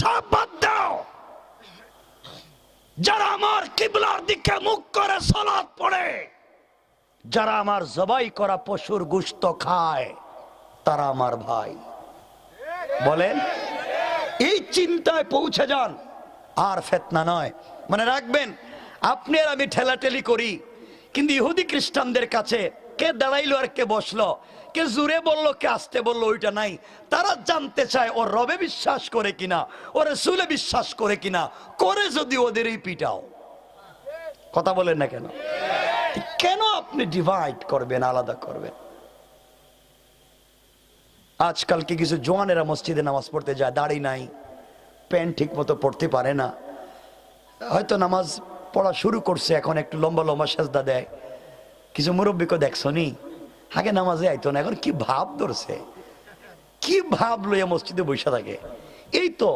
সব বাদ দাও। যারা আমার কিবলার দিকে মুখ করে সালাত পড়ে, যারা আমার জবাই করা পশুর গোশত খায়, তারা আমার ভাই। বলেন, এই চিন্তায় পৌঁছে যান, আর ফিতনা নয়। মনে রাখবেন, আপনি আর আমি ঠেলাঠেলি করি, কিন্তু ইহুদি খ্রিস্টানদের কাছে কে দাঁড়াইলো আর কে বসলো, কে জোরে বললো কে আস্তে বললো, ওইটা নাই। তারা জানতে চায় ও রবে বিশ্বাস করে কিনা, ও রাসূলে বিশ্বাস করে কিনা। করে যদি ওদেরই পিটাও। কথা বলেন না কেন? কেন আপনি ডিভাইড করবেন, আলাদা করবেন? আজকাল কি কিছু জওয়ানেরা মসজিদে নামাজ পড়তে যায়, দাড়ি নাই, প্যান্ট ঠিক মতো পড়তে পারে না, হয়তো নামাজ পড়া শুরু করছে, এখন একটু লম্বা লম্বা সেজদা দেয়। কিছু মুরব্বীকে দেখছো নি, আগে নামাজে আইতো না, এখন কি ভাব ধরছে, কি ভাব লইয়া মসজিদে বসে থাকে। এই তো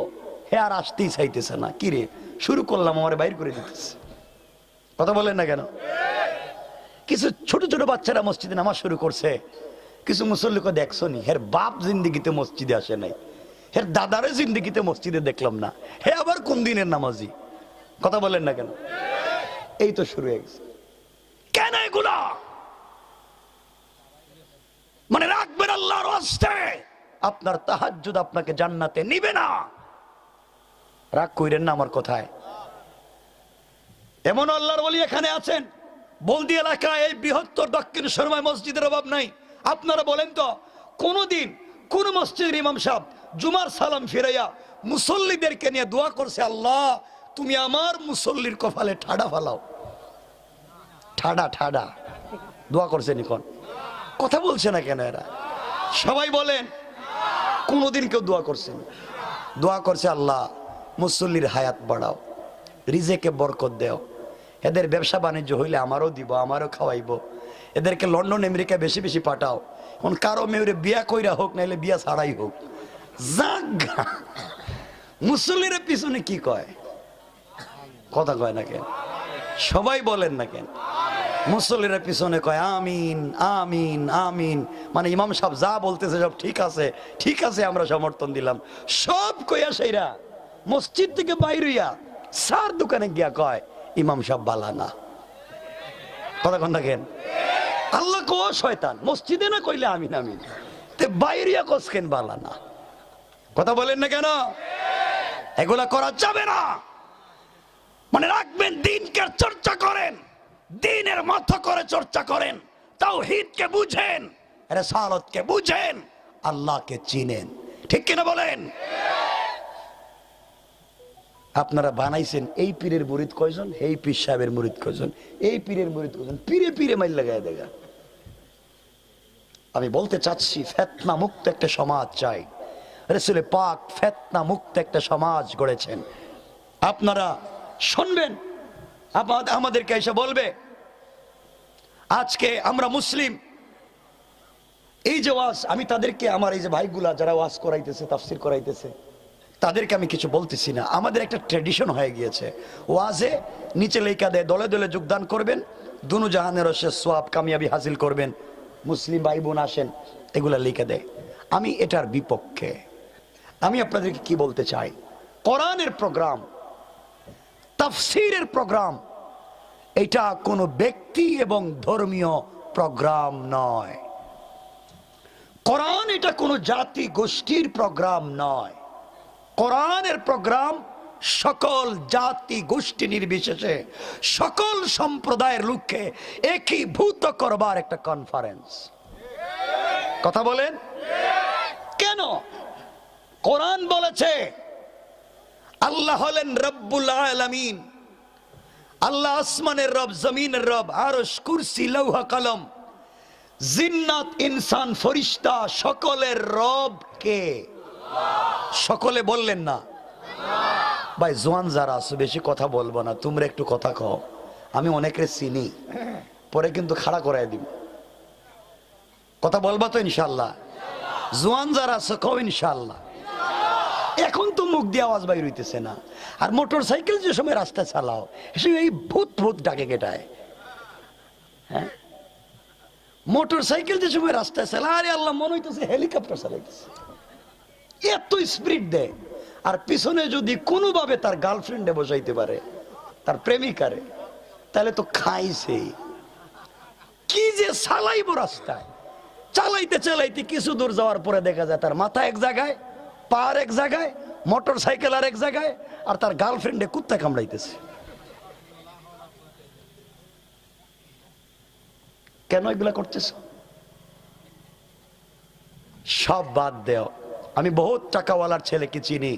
হে আর আসতেই চাইতেছে না, কি রে শুরু করলাম, আমার বাইর করে দিতেছে। কথা বলেন না কেন? কিছু ছোট ছোট বাচ্চারা মসজিদে নামাজ শুরু করছে, কিছু মুসল্লিকে দেখছো নি, হের বাপ জিন্দিগিতে মসজিদে আসে নাই, হের দাদারে জিন্দিগিতে মসজিদে দেখলাম না, হে আবার কোন দিনের নামাজি। কথা বলেন না কেন? এই তো শুরু হয়ে গেছে। কেন এগুলা? মানে রাখবেন, আল্লাহর ওয়াস্তে আপনার তাহাজ্জুদ আপনাকে জান্নাতে নিবে না। রাগ কইরেন না আমার কথায়। এমন আল্লাহর ওলি এখানে আছেন, বলদি এলাকায় এই বৃহত্তর দক্ষিণেশ্বর মসজিদের অভাব নাই। আপনারা বলেন তো, কোনদিন কোন মসজিদের ইমাম সাহেব জুমার সালাম ফিরাইয়া মুসল্লিদেরকে নিয়ে দোয়া করছে, আল্লাহ তুমি আমার মুসল্লির কপালে ঠাডা ফালাও? ঠাডা ঠাডা দোয়া করছে নিকন? কথা বলছে না কেন এরা? সবাই বলেন, কোনদিন কেউ দোয়া করছে না। দোয়া করছে, আল্লাহ মুসল্লির হায়াত বাড়াও, রিজেকে বরকত দেও, এদের ব্যবসা বাণিজ্য হইলে আমারও দিব, আমারও খাওয়াইবো, এদেরকে লন্ডন আমেরিকা বেশি বেশি পাঠাও। এখন কারো মেয়েরে বিয়া কইরা হোক, নাইলে বিয়া ছাড়াই হোক, জাগা। মুসল্লির পিছনে কি কয়? কথা কয় না কেন? সবাই বলেন না কেন? মুসল্লিরা পিছনে কয় আমিন আমিন আমিন, মানে ইমাম সাহেব যা বলতেছে সব ঠিক আছে, ঠিক আছে, আমরা সমর্থন দিলাম। সব কইয়া সেইরা মসজিদ থেকে বাইরিয়া সার দোকানে গিয়া কয় ইমাম সাহেব বালা না। কথা কন দেখেন, আল্লাহ কো শয়তান, মসজিদে না কইলে আমিন আমিন, তে বাইরিয়া কসকেন বালা না। কথা বলেন না কেন? এগুলা করা যাবে না। মানে রাখবেন, দিনকে চর্চা করেন, দিনের মতো করে চর্চা করেন, তাওহীদকে বুঝেন, রিসালাতকে বুঝেন, আল্লাহকে চিনেন। ঠিক কিনা বলেন? আপনারা বানাইছেন এই পীরের মুরিদ কয়জন, এই পীর সাহেবের মুরিদ কয়জন, এই পীরের মুরিদ কয়জন, পীরে পীরে মাইল লাগায় দেখা। আমি বলতে চাচ্ছি, ফিতনা মুক্ত একটা সমাজ চাই। রাসূল পাক ফিতনা মুক্ত একটা সমাজ গড়েছেন। আপনারা শুনবেন, আমাদেরকে এসে বলবে আজকে আমরা মুসলিম, এই যে ওয়াজ, আমি তাদেরকে, আমার এই যে ভাইগুলা যারা ওয়াজ করাইতেছে, তাফসীর করাইতেছে, তাদেরকে আমি কিছু বলতেছি না। আমাদের একটা ট্র্যাডিশন হয়ে গিয়েছে, ওয়াজে নিচে লেখা দেয় দলে দলে যোগদান করবেন, দুনু জাহানের সওয়াব কামিয়াবি হাসিল করবেন, মুসলিম ভাই বোন আসেন, এগুলা লিখে দেয়। আমি এটার বিপক্ষে। আমি আপনাদেরকে কি বলতে চাই, কোরআনের প্রোগ্রাম, তাফসীরের প্রোগ্রাম, এটা কোনো ব্যক্তি এবং ধর্মীয় প্রোগ্রাম নয়। কোরআন এটা কোনো জাতি গোষ্ঠীর প্রোগ্রাম নয়। কোরআনের প্রোগ্রাম সকল জাতি গোষ্ঠী নির্বিশেষে সকল সম্প্রদায়ের লোককে একীভূত করবার একটা কনফারেন্স। কথা বলেন কেন? কোরআন বলেছে আল্লাহ হলেন রব্বুল আলামিন, আল্লাহ আসমানের রব, জমিনের রব, আরশ, কুরসি, লৌহ কলম, জিন্নাত, ইনসান, ফেরেশতা, সকলের রব কে? সকলে বললেন না? ভাই জোয়ান যারা আছো, বেশি কথা বলবো না, তোমরা একটু কথা কও। আমি অনেকের চিনি, পরে কিন্তু খাড়া করাই দিব। কথা বলবা তো ইনশাল্লাহ? জোয়ান যারা আছো কও ইনশাল্লাহ। এখন তো মুখ দিয়ে আওয়াজ বাইর হইতেছে না। আর মোটর সাইকেল যে সময় রাস্তায় চালাও, এই ভূত ভূত ডাকে কেটায়। হ্যাঁ, মোটর সাইকেল যে সময় রাস্তায় চালা, আরে আল্লাহ মনে হইতেছে হেলিকপ্টার চালাইতেছে, এত স্পিড দেয়। আর পিছনে যদি কোনোভাবে তার গার্লফ্রেন্ডে বসাইতে পারে, তার প্রেমিকারে, তাহলে তো খাইছে। কি যে চালাইব রাস্তায়, চালাইতে চালাইতে কিছু দূর যাওয়ার পরে দেখা যায় তার মাথা এক জায়গায়, পা এক জায়গায়, মোটর সাইকেল আর এক জায়গায়, আর তার গার্লফ্রেন্ডে কুত্তা কামড়াইতেছে। কেন এগুলা করতেছ? সব বাদ দেও। আমি বহুত টাকাওয়ালার ছেলেকে চিনি,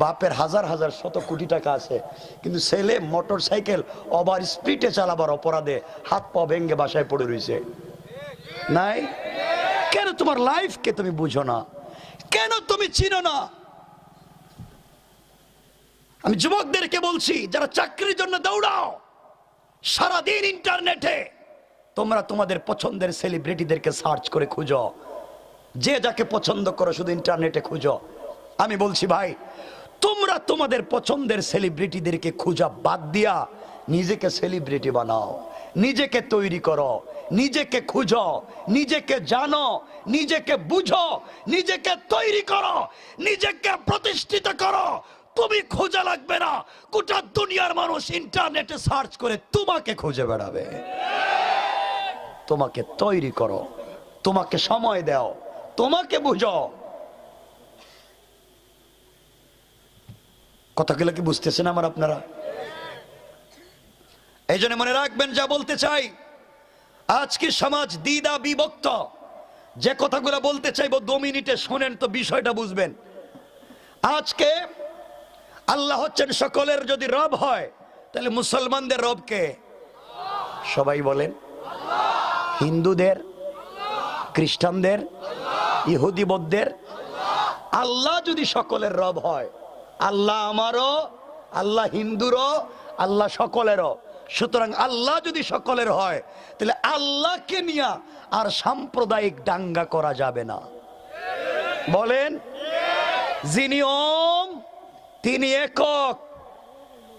বাপের হাজার হাজার শত কোটি টাকা আছে, কিন্তু ছেলে মোটর সাইকেল ওভার স্পিডে চালাবার অপরাধে হাত পা ভেঙ্গে বাসায় পড়ে রয়েছে। নাই কেন? তোমার লাইফকে তুমি বুঝো না কেন? তুমি চিনো না? আমি যুবকদেরকে বলছি, যারা চাকরির জন্য দৌড়াও, সারাদিন ইন্টারনেটে তোমরা তোমাদের পছন্দের সেলিব্রিটিদেরকে সার্চ করে খুঁজো, যে যাকে পছন্দ করো শুধু ইন্টারনেটে খুঁজো। আমি বলছি ভাই, তোমরা তোমাদের পছন্দের সেলিব্রিটিদেরকে খুঁজা বাদ দিয়া নিজেকে সেলিব্রিটি বানাও, নিজেকে তৈরি করো, নিজেকে খুঁজো, নিজেকে জানো, নিজেকে বুঝো, নিজেকে তৈরি করো, নিজেকে প্রতিষ্ঠিত করো। তুমি খোঁজা লাগবে না, গোটা দুনিয়ার মানুষ ইন্টারনেটে সার্চ করে তোমাকে খুঁজে বেড়াবে। তোমাকে তৈরি করো, তোমাকে সময় দাও, তোমাকে বুঝো। কথাগুলো কি বুঝতেছেন আমার আপনারা? এই জন্য মনে রাখবেন, যা বলতে চাই, আজকে সমাজ দ্বিধা বিভক্ত। যে কথাগুলো বলতে চাইবো 2 মিনিটে শোনেন তো বিষয়টা বুঝবেন। আজকে আল্লাহ হচ্ছেন সকলের যদি রব হয়, তাহলে মুসলমানদের রব কে? সবাই বলেন। হিন্দুদের, খ্রিস্টানদের, ইহুদি বৌদ্ধদের। আল্লাহ যদি সকলের রব হয়, আল্লাহ আমারও, আল্লাহ হিন্দুরও, আল্লাহ সকলেরও। সুতরাং আল্লাহ যদি সকলের হয়, তাহলে আল্লাহকে নিয়ে আর সাম্প্রদায়িক দাঙ্গা করা যাবে না। বলেন, যিনি ওম তিনি একক,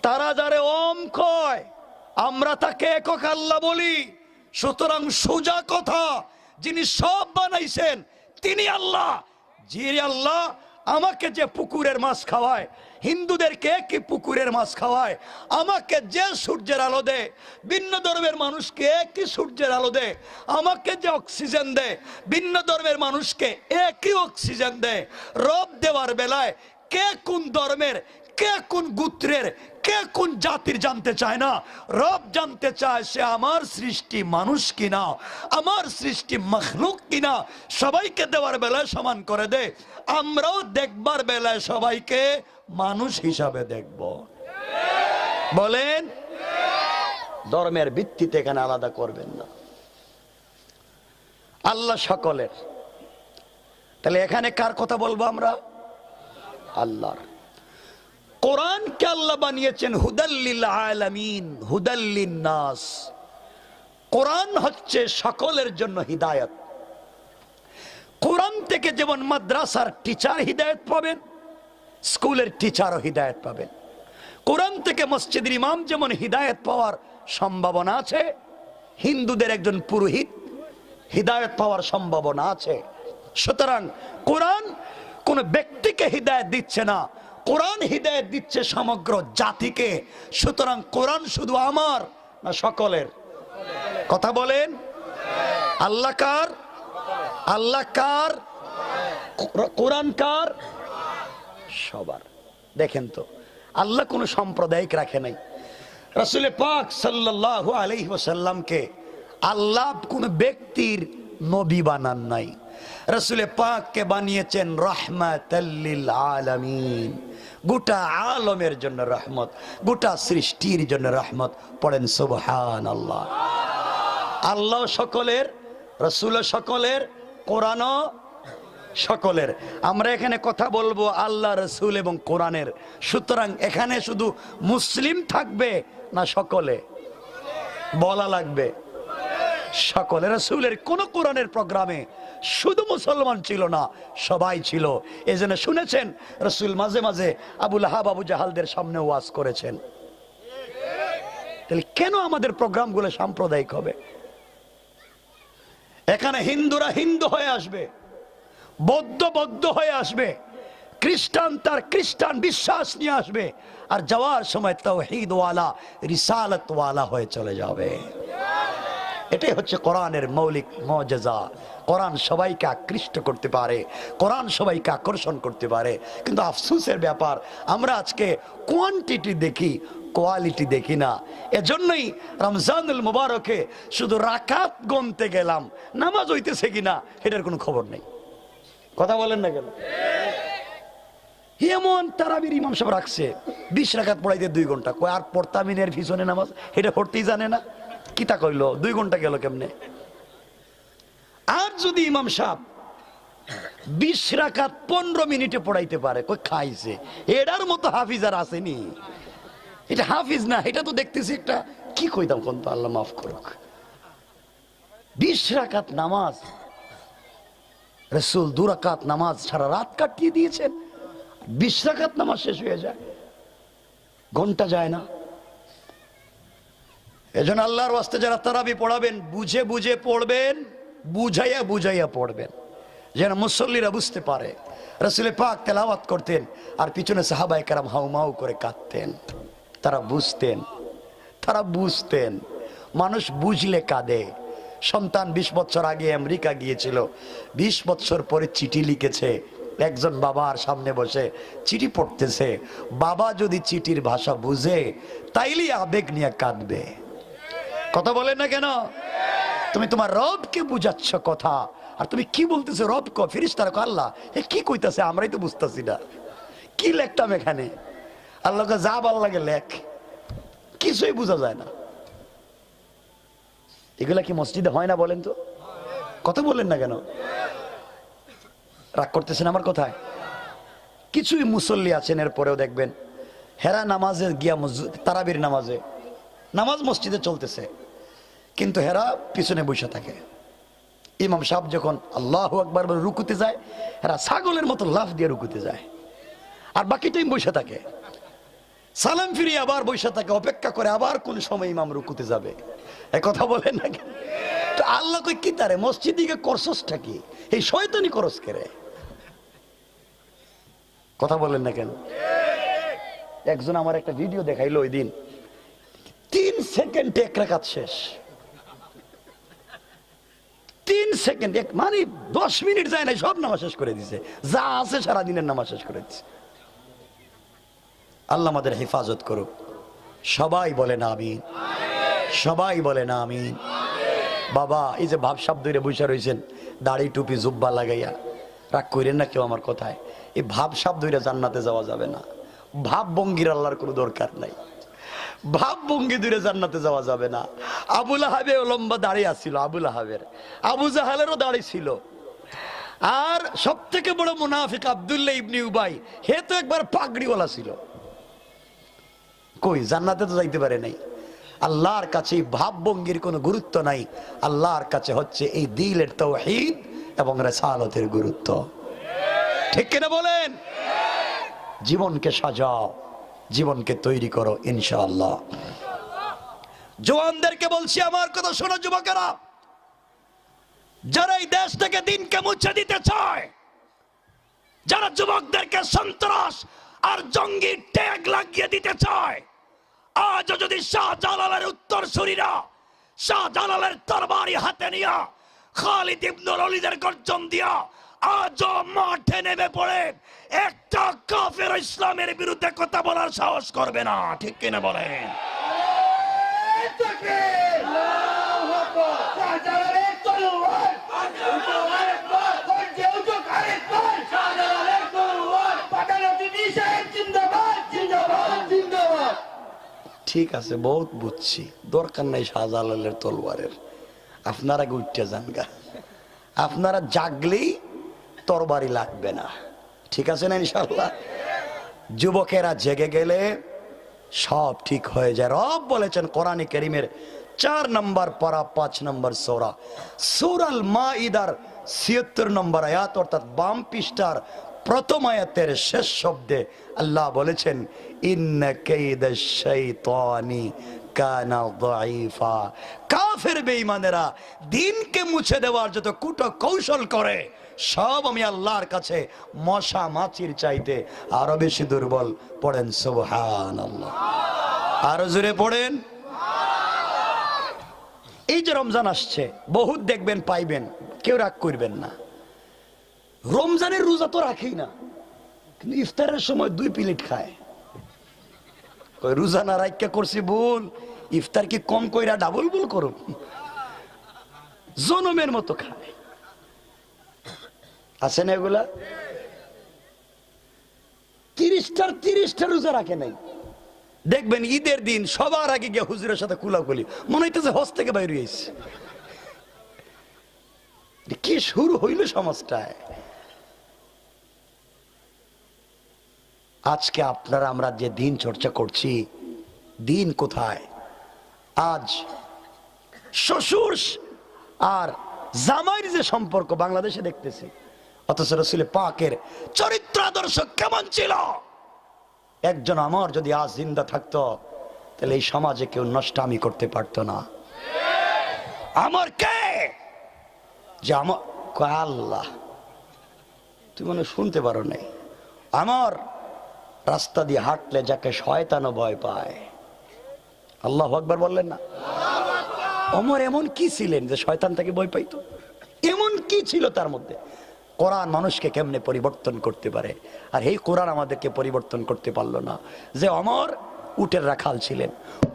তারা যারে ওম কয় আমরা তাকে একক আল্লাহ বলি। সুতরাং সোজা কথা, যিনি সব বানাইছেন তিনি আল্লাহ। যে আল্লাহ আমাকে যে পুকুরের মাছ খাওয়ায়, হিন্দুদেরকে কি পুকুরের মাছ খাওয়ায়, আমাকে যে সূর্যের আলো দেয়, ভিন্ন ধর্মের মানুষকে কি সূর্যের আলো দেয়, আমাকে যে অক্সিজেন দেয়, ভিন্ন ধর্মের মানুষকে একই অক্সিজেন দেয়। রব দেওয়ার বেলায় কে কোন ধর্মের, কে কোন গোত্রের, কে কোন জাতির জানতে চায় না। রব জানতে চায় সে আমার সৃষ্টি মানুষ কিনা, আমার সৃষ্টি মখলুক কিনা। সবাইকে দেওয়ার বেলায় সমান করে দে, আমরাও দেখবার বেলায় সবাইকে মানুষ হিসাবে দেখব। বলেন, ধর্মের ভিত্তিতে এখানে আলাদা করবেন না। আল্লাহ সকলের। তাহলে এখানে কার কথা বলবো আমরা? আল্লাহর। কোরআনকে আল্লাহ বানিয়েছেন হুদাল্লিল আলামিন, হুদাল্লিন নাস। কোরআন হচ্ছে সকলের জন্য হিদায়াত। কোরআন থেকে যেমন মাদ্রাসার টিচার হিদায়াত পাবেন, স্কুলের টিচারও হিদায়াত পাবেন। কোরআন থেকে মসজিদের ইমাম যেমন হিদায়াত পাওয়ার সম্ভাবনা আছে, হিন্দুদের একজন পুরোহিত হিদায়াত পাওয়ার সম্ভাবনা আছে। সুতরাং কোরআন কোন ব্যক্তিকে হিদায়াত দিচ্ছে না, কোরআন হিদায়াত দিচ্ছে সমগ্র জাতিকে। সুতরাং কোরআন শুধু আমার না সকলের? কথা বলেন। আল্লাহ কার? আল্লাহ কার? কোরআন কার? সবার। দেখেন তো, আল্লাহ কোন সাম্প্রদায়িক রাখে নাই। রাসূল পাক সাল্লাল্লাহু আলাইহি ওয়াসাল্লামকে আল্লাহ কোন ব্যক্তির নবী বানান নাই। রাসূল পাককে বানিয়েছেন রাহমাতাল লিল আলামিন, গোটা আলমের জন্য রহমত, গোটা সৃষ্টির জন্য রহমত। পড়েন সুবহানাল্লাহ। আল্লাহ সকলের, রাসূল সকলের, কোরআন সকলের। আমরা এখানে কথা বলবো আল্লাহ, রাসূল এবং কোরআনের। সুতরাং এখানে শুধু মুসলিম থাকবে না সকলে? বলা লাগবে সকলে। রাসূলের কোন কোরআনের প্রোগ্রামে শুধু মুসলমান ছিল না, সবাই ছিল। এজন্য শুনেছেন রাসূল মাঝে মাঝে আবু লাহাব, আবু জাহালদের সামনে ওয়াজ করেছেন। তাহলে কেন আমাদের প্রোগ্রামগুলো সাম্প্রদায়িক হবে? এখানে হিন্দুরা হিন্দু হয়ে আসবে, বৌদ্ধ বৌদ্ধ হয়ে আসবে, খ্রিস্টান তার খ্রিস্টান বিশ্বাস নিয়ে আসবে, আর যাওয়ার সময় তাওহীদ ওয়ালা রিসালাত ওয়ালা হয়ে চলে যাবে। এটাই হচ্ছে কোরআনের মৌলিক মুজিজা। কোরআন সবাইকে আকৃষ্ট করতে পারে, কোরআন সবাইকে আকর্ষণ করতে পারে, কিন্তু আফসোসের ব্যাপার আমরা আজকে কোয়ান্টিটি দেখি, কোয়ালিটি দেখি না। এজন্যই রমজানুল মুবারকে শুধু রাকাত গুনতে গেলাম, নামাজ হইতেছে কিনা এটার কোনো খবর নেই। কথা বলেন না কেন? এমন তারাবির ইমাম সাহেব রাখছে 20 রাকাত পড়াইতে 2 ঘন্টা, কয় আর পড়তামিনের পিছনে নামাজ এটা পড়তেই জানে না, কিতা কইলো 2 ঘন্টা গেল কেমনে? আর যদি ইমাম সাহেব 20 রাকাত 15 মিনিটে পড়াইতে পারে, কই খাইছে। এটার মতো হাফিজ আর আসেনি। এটা হাফিজ না, এটা তো দেখতেছি একটা কি কইতাম কোন, তো আল্লাহ মাফ করুক। 20 রাকাত নামাজ রাসূল 2 রাকাত নামাজ সারা রাত কাটিয়ে দিয়েছেন, 20 রাকাত নামাজ শেষ হয়ে যায়, ঘন্টা যায় না। এজন্য আল্লাহর ওয়াস্তে যারা তারাবি পড়াবেন বুঝে বুঝে পড়বেন, বুঝাইয়া বুঝাইয়া পড়বেন, যেন মুসল্লিরা বুঝতে পারে। রাসূল পাক তেলাওয়াত করতেন আর পিছনে সাহাবায়ে কেরাম হাউমাউ করে কাঁদতেন। তারা বুঝতেন। মানুষ বুঝলে কাঁদে। সন্তান 20 বছর আগে আমেরিকা গিয়েছিল, 20 বছর পরে চিঠি লিখেছে, একজন বাবার সামনে বসে চিঠি পড়তেছে। বাবা যদি চিঠির ভাষা বুঝে তাইলে আবেগ নিয়ে কাঁদবে। কথা বলেন না কেন? তুমি তোমার রবকে বুঝাচ্ছ কথা, আর তুমি কি বলতেছো? রব ক ফেরেশতারা ক আল্লাহ, এ কি কইতাছে আমরাই তো বুঝতাছি না, কি লেখতাম এখানে? আল্লাহকে যা ভাল লাগে লেখ, কিছুই বোঝা যায় না। এগুলা কি মসজিদে হয় না বলেন তো? কথা বলেন না কেন? রাগ করতেছেন আমার কথায়? কিছুই মুসল্লি আছেন এরপরেও দেখবেন হেরা নামাজে গিয়া, তারাবির নামাজ মসজিদে চলতেছে, কিন্তু হেরা পিছনে বসে থাকে। ইমাম সাহেব যখন আল্লাহু আকবার বলে রুকুতে যায়, হেরা ছাগলের মতো লাফ দিয়ে রুকুতে যায়, আর বাকি টাইম বসে থাকে। সালাম ফিরিয়ে আবার বসে থাকে, অপেক্ষা করে আবার কোন সময় ইমাম রুকুতে যাবে। এ কথা বলেন না কেন? তো আল্লাহ কই কি তারে মসজিদে করছসটা কি? এই শয়তানি করস করে। কথা বলেন না কেন? একজন আমার একটা ভিডিও দেখাইলো ওই দিন, 3 সেকেন্ডে 1 রাকাত শেষ। 3 সেকেন্ড, মানে 10 মিনিট যায় না, সব নামাজ শেষ করে দিছে, যা আছে সারাদিনের নামাজ শেষ করে দিছে। আল্লাহ আমাদের হেফাজত করুক। সবাই বলেন আমিন, সবাই বলেন আমিন। বাবা এই যে ভাব শব্দ ধরে বসে রয়েছেন, দাড়ি টুপি জুব্বা লাগাইয়া, রাগ করেন না কেউ আমার কথায়। এই ভাব শব্দ ধরে জান্নাতে যাওয়া যাবে না। ভাব ভঙ্গির আল্লাহর কোনো দরকার নাই। ভাব ভঙ্গি দূরে জান্নাতে যাওয়া যাবে না। আবুল আহাবেও লম্বা দাড়ি আসছিল, আবুল আহাবের, আবু জাহালেরও দাড়ি ছিল, আর সব থেকে বড় মুনাফিক আব্দুল্লাহ ইবনে উবাই, হে তো একবার পাগড়িওয়ালা ছিল। কই জান্নাতে তো যাইতে পারে নাই। আল্লাহর কাছে ভাব ভঙ্গির কোনো গুরুত্ব নাই। আল্লাহর কাছে হচ্ছে এই দিলের তাওহীদ এবং রিসালাতের গুরুত্ব। ঠিক কিনা বলেন? জীবনকে সাজাও, জীবনকে তৈরি করো ইনশাআল্লাহ। জওয়ানদেরকে বলছি আমার কথা শোনো যুবকেরা, যারা এই দেশ থেকে দিনকে মুছে দিতে চায়, যারা যুবকদেরকে সন্ত্রাস আর জঙ্গি ট্যাগ লাগিয়ে দিতে চায়, আজ যদি শাহজালালের উত্তরসূরিরা শাহজালালের তরবারি হাতে নিয়া খালিদ ইবনুল ওয়ালিদের গর্জন দিয়া আজ মাঠে নেমে পড়ে একটা কাফের ইসলামের বিরুদ্ধে কথা বলার সাহস করবে না। ঠিক কিনা বলেন? ঠিক আছে, বহুত বুঝছি, দরকার নাই শাহজালালের তলোয়ারের। আপনারা উঠতে যান গা, আপনারা জাগলেই তরবারি লাগবে না। ঠিক আছে না ইনশাআল্লাহ? যুবকেরা জেগে গেলে সব ঠিক হয়ে যায়। রব বলেছেন কোরআনে কারীমের 4 নম্বর পারা 5 নম্বর সূরা, সূরাল মাইদার 76 নম্বর আয়াত, অর্থাৎ বাম পৃষ্ঠার প্রথম আয়াতের শেষ শব্দে আল্লাহ বলেছেন ইন্না কাইদাশ শাইতানি কানা যায়ীফা। কাফের বেঈমানেরা দিনকে মুছে দেওয়ার যত কূট কৌশল করে সব আমি আল্লাহর কাছে মশা মাছির চাইতে আরো বেশি দুর্বল। পড়েন সুবহানাল্লাহ, আরো জোরে পড়েন। এই যে রমজান আসছে, বহুত দেখবেন পাইবেন, কেউ রাগ করবেন না, রমজানের রোজা তো রাখেই না, কিন্তু ইফতারের সময় 2 প্লেট খায়। রোজা না রাখা করছি ভুল, ইফতার কি কম কইরা ডাবল ভুল করুন, জনমের মতো খায়। আছে না এগুলা? 30টা রোজা রাখে নাই। দেখবেন ঈদের দিন সবার আগে গিয়ে হুজুরের সাথে কুলাকুলি, মনে হইতেছে হজ থেকে বাইরে হয়েছে। কি শুরু হইল সমাজটায়। আজকে আপনারা আমরা যে দিন চর্চা করছি, দিন কোথায়? আজ শ্বশুর আর জামাইয়ের যে সম্পর্ক বাংলাদেশে দেখতেছি, অথচ রাসূল পাকের চরিত্র আদর্শ কেমন ছিল। একজন আমার যদি আজ জিন্দা থাকতো, তাহলে এই সমাজে কেউ নষ্টামি করতে পারতো না। আমার কে যে আমার আল্লাহ, তুমি মনে শুনতে পারো নাই, আমার রাস্তা দিয়ে হাঁটলে যাকে শয়তানও ভয় পায়। আল্লাহু আকবার বললেন না? ওমর এমন কি ছিলেন যে শয়তান তাকে ভয় পাইতো? এমন কি ছিল তার মধ্যে? কোরআন মানুষকে কেমনে পরিবর্তন করতে পারে, আর এই কোরআন আমাদেরকে পরিবর্তন করতে পারলো না। যে ওমর উটের রাখাল ছিলেন,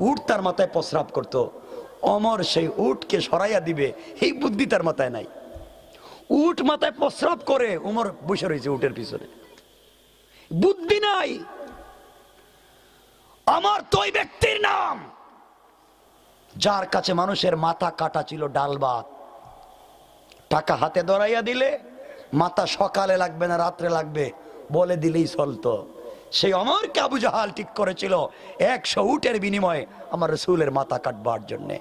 উট তার মাথায় প্রস্রাব করত, ওমর সেই উটকে সরাইয়া দিবে এই বুদ্ধি তার মাথায় নাই। উট মাথায় প্রস্রাব করে, ওমর বসে রয়েছে উটের পিছনে, বুদ্ধি নাই। আমার তো ওই ব্যক্তির নাম যার কাছে মানুষের মাথা কাটা ছিল ডাল ভাত, টাকা হাতে ধরাইয়া দিলে মাথা সকালে লাগবে না রাত্রে লাগবে বলে দিলেই চলতো। সেই ওমরকে আবু জাহাল ঠিক করেছিল 100 উটের বিনিময়ে আমার রাসূলের মাথা কাটবার জন্যে।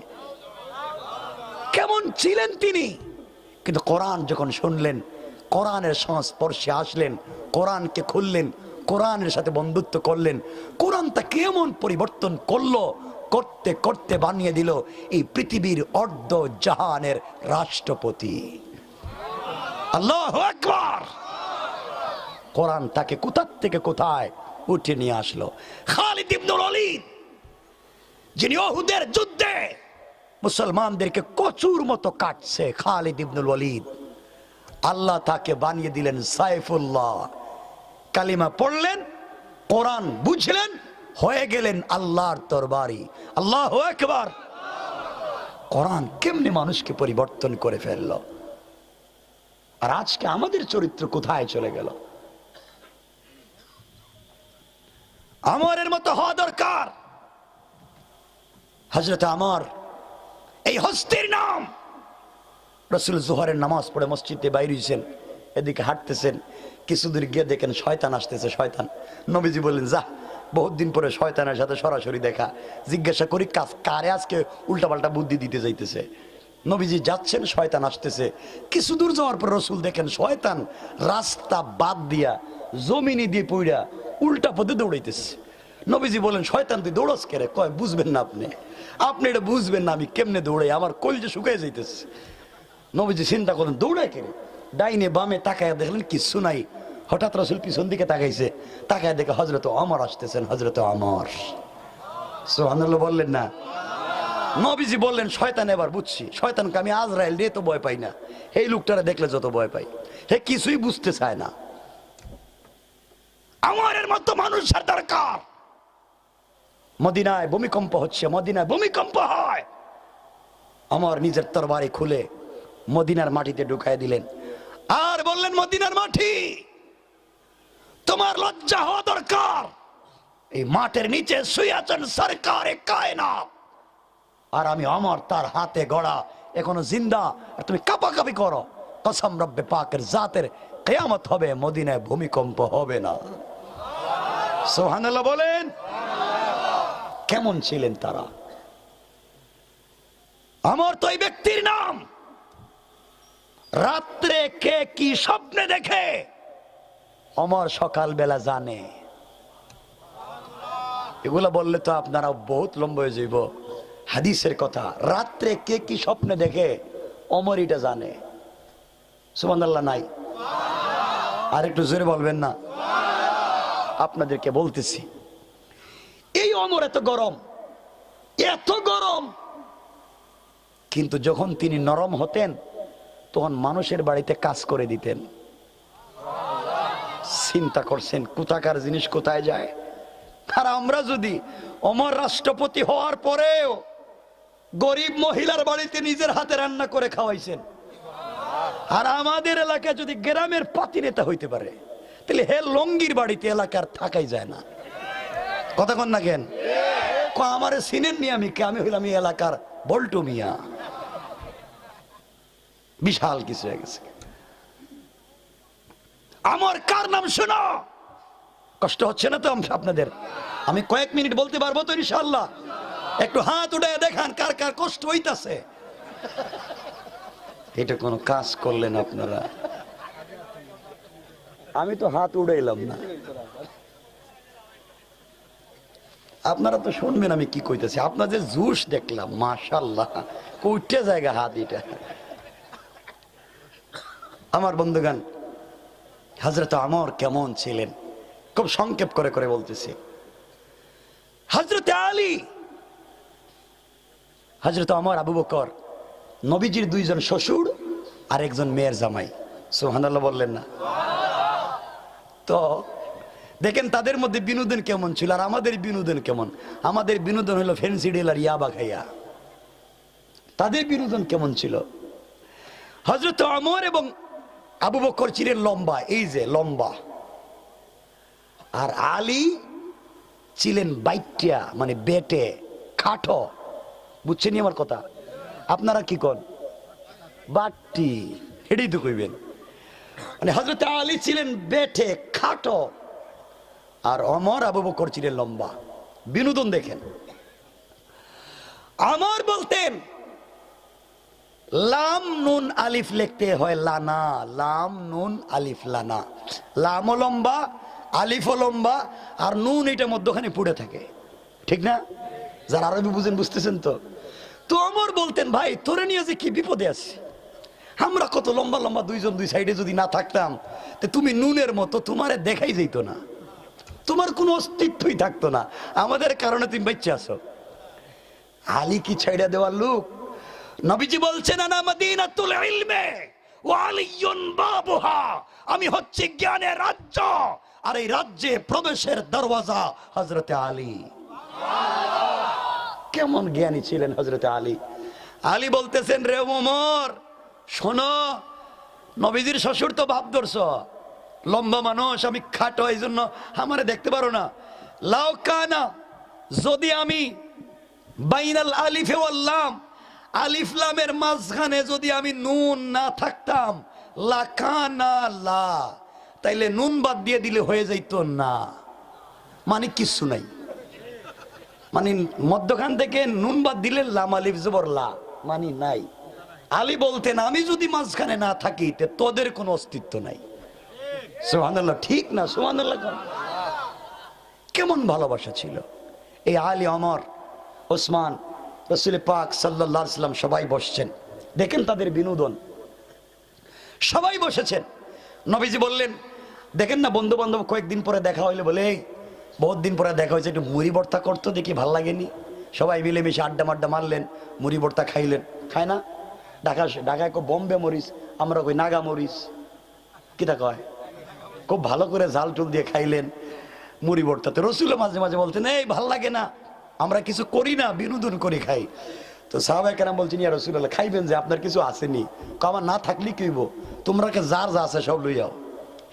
কেমন ছিলেন তিনি! কিন্তু কোরআন যখন শুনলেন, কোরআনের সংস্পর্শে আসলেন, কোরআনকে খুললেন, কোরআনের সাথে বন্ধুত্ব করলেন, কোরআন তা কেমন পরিবর্তন করলো, করতে করতে বানিয়ে দিল এই পৃথিবীর অর্ধ জাহানের রাষ্ট্রপতি। আল্লাহু আকবার! কোরআন তাকে কোথা থেকে কোথায় উঠে নিয়ে আসলো। খালিদ ইবনুল ওয়ালিদ, যিনি উহুদের যুদ্ধে মুসলমানদেরকে কচুর মতো কাটছে, খালিদ ইবনুল ওয়ালিদ, আল্লাহ তাকে বানিয়ে দিলেন সাইফুল্লাহ। কালিমা পড়লেন, কোরআন বুঝলেন, হয়ে গেলেন আল্লাহর তরবারি। আল্লাহু আকবার! কোরআন কেমনে মানুষকে পরিবর্তন করে ফেললো। আর আজকে আমাদের চরিত্র কোথায় চলে গেল? আমরের মতো হওয়া দরকার। হযরত আমর, এই হস্তির নাম। রাসূল জোহরের নামাজ পড়ে মসজিদে বাইরে হইছেন, এদিকে হাঁটতেছেন, কিছুদূর গিয়ে দেখেন শয়তান আসতেছে। শয়তান, নবীজি বললেন, যা, বহুত দিন পরে শয়তানের সাথে সরাসরি দেখা, জিজ্ঞাসা করি কারে আজকে উল্টাপাল্টা বুদ্ধি দিতে যাইতেছে। নবীজি যাচ্ছেন, শয়তান আসতেছে। কিছু দূর যাওয়ার পর রাসূল দেখেন শয়তান রাস্তা বাদ দিয়া জমিনে দিয়ে পইড়া উল্টা পথে দৌড়াইতেছে। নবীজি বলেন, শয়তান তুই দৌড়াস কে রে? কয়, বুঝবেন না আপনি, আপনি এটা বুঝবেন না আমি কেমনে দৌড়াই, আমার কলজে শুকাই যাইতেছে। নবীজি চিন্তা করেন দৌড়ায় কে রে? ডাইনে বামে তাকায় দেখলেন কিচ্ছু নাই। হঠাৎ রাসূল পিছন দিকে তাকাইছে, তাকায় দেখে হযরত ওমর আসতেছেন। হযরত ওমর, সুবহানাল্লাহ বললেন না? নবীজি বললেন, শয়তান এবার বুঝছি, শয়তানকে আমি আজরাইল দিয়ে তো ভয় পাই না, এই লোকটারে দেখলে যত ভয় পাই। হে কিছুই বুঝতে চায় না। আমারের মতো মানুষের দরকার। মদিনায় ভূমিকম্প হচ্ছে, মদিনায় ভূমিকম্প হয়। আমার নিজের তরবারি খুলে মদিনার মাটিতে ঢুকাই দিলেন, আর বললেন, মদিনার মাটি, তোমার লজ্জা হওয়া দরকার। এই মাটির নিচে শুয়ে আছেন সরকারে কায়নাত, আর আমি আমার তার হাতে গড়া এখনো জিন্দা, আর তুমি কাঁপাকাঁপি করো। কসম রব্বে পাকের জাতের, কিয়ামত হবে, মদিনায় ভূমিকম্প হবে না। সুবহানাল্লাহ বলেন। কেমন ছিলেন তারা? আমার তো এই ব্যক্তির নাম। রাত্রে কে কি স্বপ্নে দেখে আমার সকালবেলা জানে। এগুলা বললে তো আপনারা বহুত লম্বা হয়ে যাইব। হাদিসের কথা, রাত্রে কে কি স্বপ্নে দেখে অমর এটা জানে। সুবহানাল্লাহ নাই? আর একটু জোরে বলবেন না? আপনাদেরকে বলতেছি, এই ওমর এত গরম, এত গরম, কিন্তু যখন তিনি নরম হতেন তখন মানুষের বাড়িতে কাজ করে দিতেন। চিন্তা করছেন কোথাকার জিনিস কোথায় যায়। আর আমরা যদি ওমর রাষ্ট্রপতি হওয়ার পরেও গরিব মহিলার বাড়িতে নিজের হাতে রান্না করে খাওয়াইছেন, আর আমাদের এলাকায় যদি গ্রামের পাতি নেতা হইতে পারে, তাহলে হে লঙ্গির বাড়িতে এলাকার থাকাই যায় না। কথা কন না কেন? আমারে সিনেন নি, আমি হইলাম এই এলাকার বল্টু মিয়া। বিশাল কিছু হয়ে গেছে। আমার কার নাম শোনো, কষ্ট হচ্ছে না তো আপনাদের? আমি কয়েক মিনিট বলতে পারবো তো ইনশাআল্লাহ? একটু হাত উঠে দেখান কার কার কষ্ট হইতাছে। এটা কোনো কাজ করলেন আপনারা? আমি তো হাত উড়াইলাম না, আপনারা তো শুনবেন আমি কি কইতেছি। আপনাদের জুস দেখলাম, মাশাআল্লাহ, কইটা জায়গা হাত। এটা আমার বন্ধুগান, হযরত ওমর কেমন ছিলেন খুব সংক্ষেপ করে করে বলতেছি। হযরত আলী, হযরত ওমর, আবু বকর, নবীজির দুইজন শ্বশুর আর একজন মেয়ের জামাই। সুবহানাল্লাহ বললেন না? তো দেখেন তাদের মধ্যে বিনোদন কেমন ছিল আর আমাদের বিনোদন কেমন। আমাদের বিনোদন হলো ফেন্সি ডিল আর ইয়াবা খাইয়া। তাদের বিনোদন কেমন ছিল? হযরত ওমর এবং আবু বকর ছিলেন লম্বা, এই যে লম্বা, আর আলী ছিলেন বাইটিয়া, মানে বেটে, খাটো। বুঝছেন আমার কথা? আপনারা কি কন? বাট্টি, এটাই তো কইবেন। মানে হযরত আলী ছিলেন বেটে, খাটো, আর ওমর আবু বকর ছিলেন লম্বা। বিনোদন দেখেন। ওমর বলতেন লাম নুন আলিফ লিখতে হয় লানা, লাম নুন আলিফ লানা। লামও লম্বা, আলিফও লম্বা, আর নুন এটা মধ্যখানে পড়ে থাকে, ঠিক না? যারা আরবি বুঝেন বুঝতেছেন তো? তো ওমর বলতেন ভাই তোরে নিয়ে যে কি বিপদে আছি, আমরা কত লম্বা লম্বা দুইজন দুই সাইডে যদি না থাকতাম, তো তুমি নুনের মতো, তোমারে দেখাই যেত না, তোমার কোনো অস্তিত্বই থাকতো না, আমাদের কারণে তুমি বেঁচে আছো। আলী কি ছাইড়া দেওয়ার লোক? নবীজি বলছেন আনা মাদিনাতুল ইলমে ওয়া আলিয়ুন বাবুহা, আমি হচ্ছে জ্ঞানের রাজ্য, আর এই রাজ্যে প্রবেশের দরওয়াজা হযরতে আলী। কেমন জ্ঞানী ছিলেন হযরতে আলী। আলী বলতেছেন রে ওমর শোনো, নবীজির শ্বশুর তো ভাব ধরছ, লম্বা মানুষ, আমি খাটো, এই জন্য আমারে দেখতে পারো না। লাউ কানা, যদি আমি বাইনাল আলিফে ওয়াল লাম, আলিফ লামের মাঝখানে যদি আমি নুন না থাকতাম, লাকানা লা, তাইলে নুন বাদ দিয়ে দিলে হয়ে যাইতো না, মানে কিছু নাই, মানে মধ্যখান থেকে নুন বাদ দিলে লাম আলিফ জবর লা, মানে নাই। আলী বলতেন আমি যদি মাঝখানে না থাকি তে তোদের কোনো অস্তিত্ব নাই। সুবহানাল্লাহ, ঠিক না? সুবহানাল্লাহ। কেমন ভালোবাসা ছিল এই আলী, ওমর, ওসমান, রাসূল পাক সাল্লাল্লাহু আলাইহি ওয়াসাল্লাম সবাই বসছেন। দেখেন তাদের বিনোদন, সবাই বসেছেন। নবীজি বললেন দেখেন না, বন্ধু বান্ধব কয়েকদিন পরে দেখা হইলে বলে বহুত দিন পরে দেখা হয়েছে, একটু মুড়ি ভর্তা করতো, দেখি ভাল লাগেনি। সবাই মিলেমিশে আড্ডা মাড্ডা মারলেন, মুড়ি ভর্তা খাইলেন। খায় না? ঢাকায় কো বম্বে মরিচ, আমরা কই নাগা মরিচ, কিটা কয়, খুব ভালো করে ঝাল টুল দিয়ে খাইলেন মুড়ি ভর্তাতে। রসুল মাঝে মাঝে বলতেন এই ভাল লাগে না, আমরা কিছু করি না, বিনোদন করে খাই। তো সাহাবায়ে কেরাম বলছেন ইয়া রাসূলুল্লাহ খাইবেন যে, আপনার কিছু আসেনি? আমার না থাকলে কি হইব, তোমরা কে যার যা আছে সব লই যাও,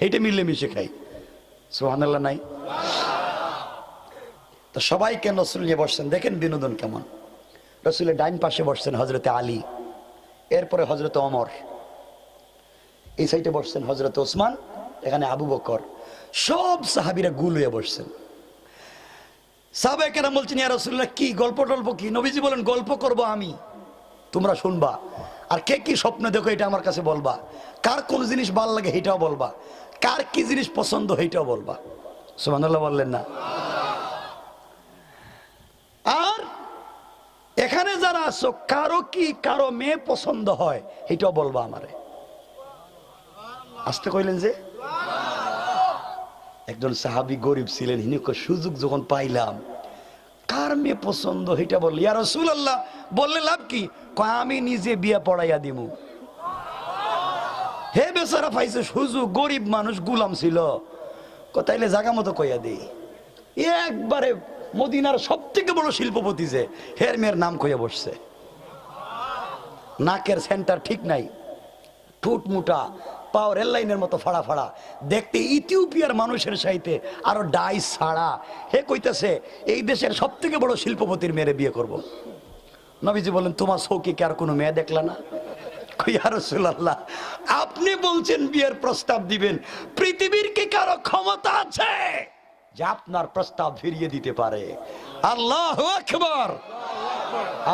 এইটা মিলেমিশে খাই। সুবহানাল্লাহ নাই? তো সবাইকে রাসূল নিয়ে বসছেন, দেখেন বিনোদন কেমন। রাসূলের ডাইন পাশে বসছেন হযরতে আলী, এরপরে হযরতে ওমর, এই সাইডে বসছেন হযরতে ওসমান, এখানে আবু বকর, সব সাহাবীরা গুল হয়ে বসছেন। সাহাবায়ে কেরাম বলছেন ইয়া রাসূলুল্লাহ কি গল্প টল্প কি? নবীজি বলেন গল্প করব আমি, তোমরা শুনবা, আর কে কি স্বপ্ন দেখো এটা আমার কাছে বলবা, কার কোন জিনিস ভালো লাগে এটাও বলবা, কার কি জিনিস পছন্দ এটাও বলবা। সুবহানাল্লাহ বললেন না? আর এখানে যারা আছো কারো কি কারো মেয়ে পছন্দ হয় এটাও বলবা আমারে। আসতে কইলেন যে একজন সাহাবী গরিব ছিলেন, হিনি কয় সুযোগ যখন পাইলাম কার মেয়ে পছন্দ এটা বলল। ইয়া রাসূলুল্লাহ, বললে লাভ কি? কয় আমি নিজে বিয়ে পড়াইয়া দিমু। হে বেচারা পাইছে সুযোগ, গরিব মানুষ, গুলাম ছিল, তাইলে জাগা মতো কইয়া দেই। একবারে মদিনার সব থেকে বড় শিল্পপতি যে, হের মেয়ের নাম কইয়া বসছে। নাকের সেন্টার ঠিক নাই, ঠুট মুটা, পাও রেল লাইনের মতো ফাড়া ফাড়া, দেখতে ইথিওপিয়ার মানুষের সাইতে আরো ডাই ছাড়া। হে কইতেছে এই দেশের সব থেকে বড় শিল্পপতির মেয়েরে বিয়ে করব। নবীজি বলেন তোমার চৌকি কি আর কোনো মেয়ে দেখলা না? ইয়া রাসূলুল্লাহ, আপনি বলছেন বিয়ের প্রস্তাব দিবেন, পৃথিবীর কি কারো ক্ষমতা আছে যে আপনার প্রস্তাব ফিরিয়ে দিতে পারে? আল্লাহু আকবার।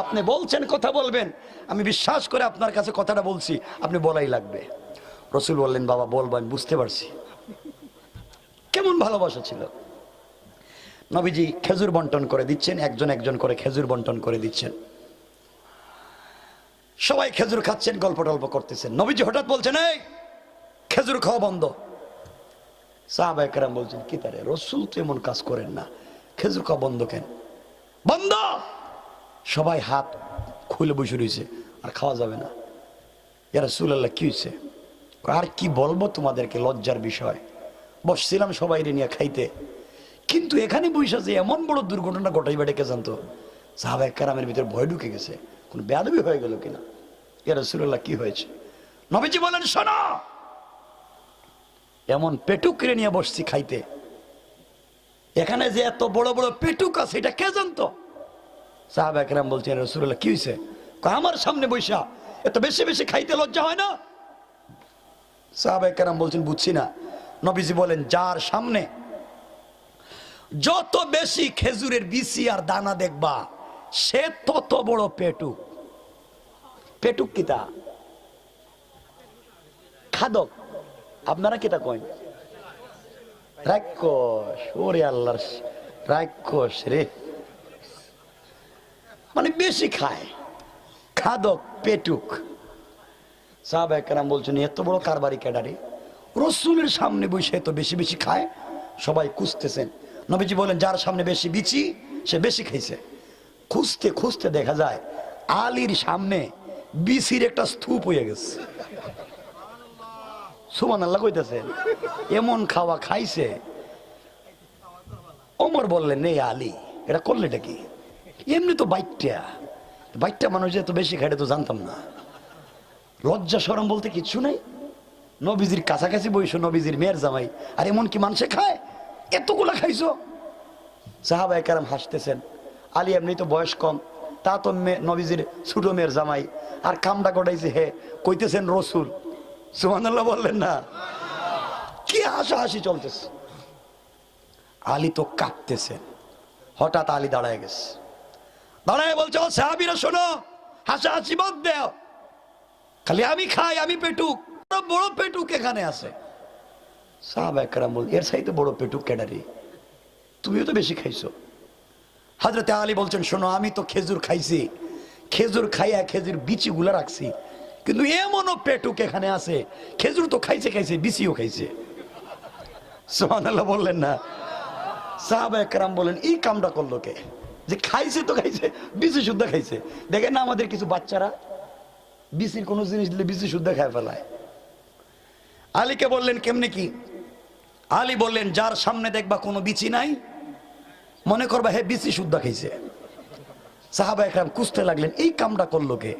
আপনি বলছেন কথা বলবেন, আমি বিশ্বাস করে আপনার কাছে কথাটা বলছি, আপনি বলাই লাগবে। রাসূল বললেন বাবা বলবো, আমি বুঝতে পারছি। কেমন ভালোবাসা ছিল। নবীজি খেজুর বন্টন করে দিচ্ছেন, একজন একজন করে খেজুর বন্টন করে দিচ্ছেন। সবাই খেজুর খাচ্ছেন, গল্প টল্প করতেছেন। নবীজি হঠাৎ বলছেন এই খেজুর খাওয়া বন্ধ। সাহাবায়ে কেরাম বলছেন কি তারে, রাসূল তো এমন কাজ করেন না, খেজুর খাওয়া বন্ধ কেন? বন্ধ। সবাই হাত খুলে বসে রয়েছে, আর খাওয়া যাবে না। ইয়া রাসূলুল্লাহ কি হয়েছে? আর কি বলবো তোমাদেরকে, লজ্জার বিষয়। বসছিলাম সবাই নিয়ে খাইতে, কিন্তু এখানে বসে যে এমন বড় দুর্ঘটনা ঘটাইবে ডেকে জানতো। সাহাবায়ে কেরামের ভিতরে ভয় ঢুকে গেছে, কোন বেয়াদবি হয়ে গেল কিনা। ইয়া রাসূলুল্লাহ কি হয়েছে? নবীজি বলেন শোনো, এমন পেটুক রে নিয়ে বসছি খাইতে, এখানে যে এত বড় বড় পেটুক আছে এটা কে জানতো? সাহাবায়ে কেরাম বলছেন রাসূলুল্লাহ কি হয়েছে? আমার সামনে বৈশা এত বেশি বেশি খাইতে লজ্জা হয় না? সাহাবায়ে কেরাম বলছেন বুঝছি না। নবীজি বলেন যার সামনে যত বেশি খেজুরের বিচি আর দানা দেখবা সে তত বড় পেটুক। পেটুক কিতা? খাদক। আপনারা কিতা কইন? রাক্ষস। ওরে আল্লাহর রাক্ষস রে, মানে বেশি খায়, খাদক, পেটুক। সাহাবায়ে কেরাম বলছেন এত বড় কারবারি ক্যাডারি, রাসূলের সামনে বসে এত বেশি বেশি খায়। সবাই খুঁজতেছেন। নবীজি বলেন যার সামনে বেশি বিচি সে বেশি খাইছে। খুঁজতে খুঁজতে দেখা যায় আলীর সামনে বিচির একটা স্তূপ হয়ে গেছে। সুবহানাল্লাহ কইতেছেন, এমন খাওয়া খাইছে। ওমর বললেন এই আলী এটা করলেটা কি? এমনি তো বাইটটা মানুষ এত বেশি খাইতে তো জানতাম না। লজ্জা শরম বলতে কিচ্ছু নাই। নবীজির কাছাকাছি বইসো, নবীজির মেয়ের জামাই, আর এমন কি মানুষে খায়? এতগুলা খাইছো? সাহাবায়ে কেরাম হাসতেছেন। আলী এমনি তো বয়স কম, তা তো নবীজির ছোট মেয়ের জামাই, আর কামটা গড়াইছে হে, কইতেছেন রাসূল। সুবহানাল্লাহ বললেন না? কি হাসাহাসি চলতেছে। আলী তো কাঁপতেছেন। হঠাৎ আলী দাঁড়ায় গেছে, দাঁড়ায় বলছে ও সাহাবীরা শোনো, হাসাহাসি বাদ দাও, খালি আমি খাই, আমি পেটুক, বড় পেটুক এখানে আছে। সাহাবায়ে কেরাম বল এর চাইতে বড় পেটুক কেডারি? তুমিও তো বেশি খাইছো। হযরতে আলী বলছেন শোনো, আমি তো খেজুর খাইছি, খেজুর খাইয়া খেজুর বিচি গুলা রাখছি, কিন্তু এমনও পেটুক এখানে আছে, খেজুর তো খাইছে খাইছে বিচিও খাইছে। সুবহানাল্লাহ বললেন না? সাহাবায়ে কেরাম বলেন এই কামটা করলো কে? যে খাইছে তো খাইছে, বিচি শুদ্ধ খাইছে। দেখেন না আমাদের কিছু বাচ্চারা বিচির কোনো জিনিস দিলে বিচি শুদ্ধ খায় ফেলায়। আলীকে বললেন কেমনে কি? আলী বললেন যার সামনে দেখবা কোনো বিচি নাই, মনে করবা হে বিচি শুদ্ধ খাইছে। সাহাবায়ে কেরাম খুঁজতে লাগলেন এই কামটা করলো কে?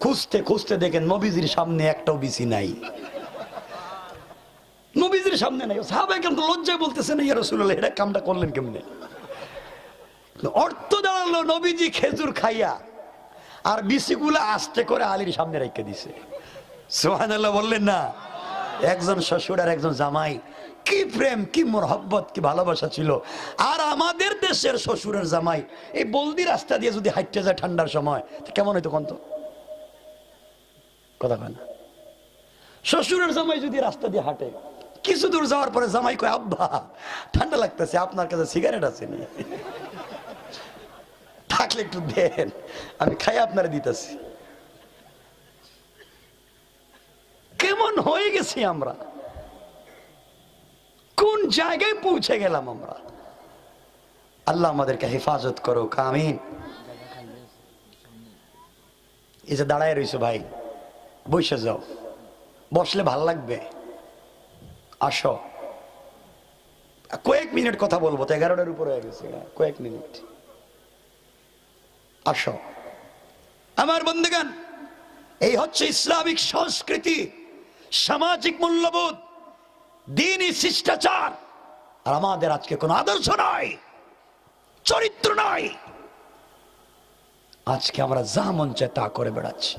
খুঁজতে খুঁজতে দেখেন নবীজির সামনে একটাও বিচি নাই। নবীজির সামনে নাই। সাহাবায়ে কেরাম লজ্জায় বলতেছেন ইয়া রাসূলুল্লাহ এটা কামটা করলেন কেমনে? অর্থ দাঁড়ালো নবীজি খেজুর খাইয়া আর বিচিগুলো আস্তে করে আলীর সামনে রেখে দিছে। সুবহানাল্লাহ বললেন না? একজন শ্বশুর আর একজন জামাই, কি প্রেম, কি মহব্বত, কি ভালোবাসা ছিল। আর আমাদের দেশের শ্বশুরের জামাই এই বলদি রাস্তা দিয়ে যদি হাঁটতে যায় ঠান্ডার সময় কেমন হইতো কোন? তো কথা কয় না? শ্বশুরের জামাই যদি রাস্তা দিয়ে হাঁটে, কিছু দূর যাওয়ার পরে জামাই কয় আব্বা ঠান্ডা লাগতেছে, আপনার কাছে সিগারেট আছে নি? থাকলে একটু দেন, আমি খাই আপনারা দিতেছি। কেমন হয়ে গেছি আমরা! কোন জায়গায় পৌঁছে গেলাম আমরা? আল্লাহ আমাদেরকে হেফাজত করো, আমিন। এই যে দাঁড়ায় রইছো ভাই, বসে যাও, বসলে ভাল লাগবে। আসো, কয়েক মিনিট কথা বলবো, তো 11টার উপরে হয়ে গেছে, কয়েক মিনিট। আসো আমার বন্ধুগণ, এই হচ্ছে ইসলামিক সংস্কৃতি, সামাজিক মূল্যবোধ, দ্বীনি শিষ্টাচার। আর আমাদের আজকে কোনো আদর্শ নাই, চরিত্র নাই। আজকে আমরা যা মন চায় তা করে বেড়াচ্ছি।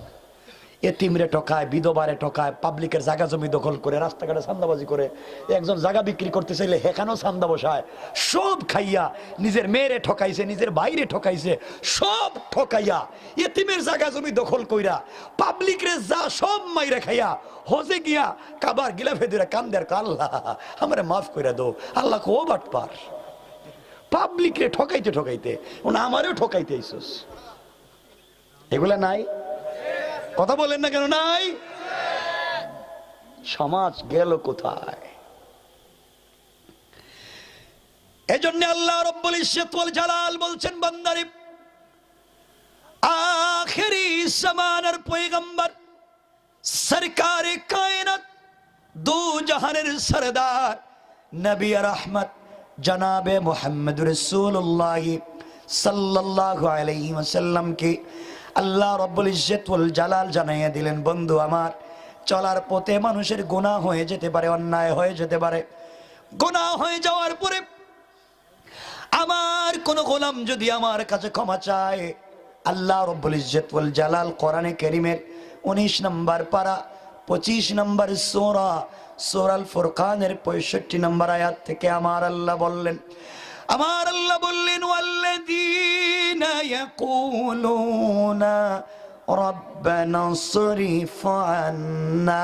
এতিমরে ঠকায়, বিধবারে ঠকায়, পাবলিকের জায়গা জমি দখল করে, রাস্তাঘাটে চাঁদাবাজি করে, একজন জায়গা বিক্রি করতে চাইলে সেখানেও চাঁদা বসায়, সব খাইয়া নিজের মেয়েরে ঠকাইছে, নিজের বাইরে ঠকাইছে, সব ঠকাইয়া এতিমের জায়গা জমি দখল কইরা পাবলিকরে যা সব মাইরে খাইয়া হজে গিয়া কাবার গিলা ফেদুরা কান্দের, আল্লাহ আমারে মাফ কইরা দো। আল্লাহ কো বাটপার, পাবলিকরে ঠকাইতে ঠকাইতে আমারেও ঠকাইতে আইছস। এগুলা নাই? কথা বলেন না কেন নাই? সমাজ গেল কোথায়? এজন্য আল্লাহ রাব্বুল ইজ্জত ওয়াল জালাল বলছেন, বান্দারে আখেরি জামানার পয়গম্বর সরকারে কায়নাত, দু জাহানের সরদার নবী রহমত জনাবে মুহাম্মদ রাসূলুল্লাহ সাল্লাল্লাহু আলাইহি ওয়াসাল্লাম কে আল্লাহ রাব্বুল ইজ্জত ওয়াল জালাল জানাইয়া দিলেন, বন্ধু আমার, চলার পথে মানুষের গুনাহ হয়ে যেতে পারে, অন্যায় হয়ে যেতে পারে। গুনাহ হয়ে যাওয়ার পরে আমার কোন গোলাম যদি আমার কাছে ক্ষমা চায়, আল্লাহ রাব্বুল ইজ্জত ওয়াল জালাল কোরআনে কারীমের 19 নম্বর পারা 25 নম্বর সূরা সূরাল ফুরকানের 65 নম্বর আয়াত থেকে আমার আল্লাহ বললেন, ওয়াল্লাযীনা ইয়াকুলুনা রাব্বানা সরিফ আন্না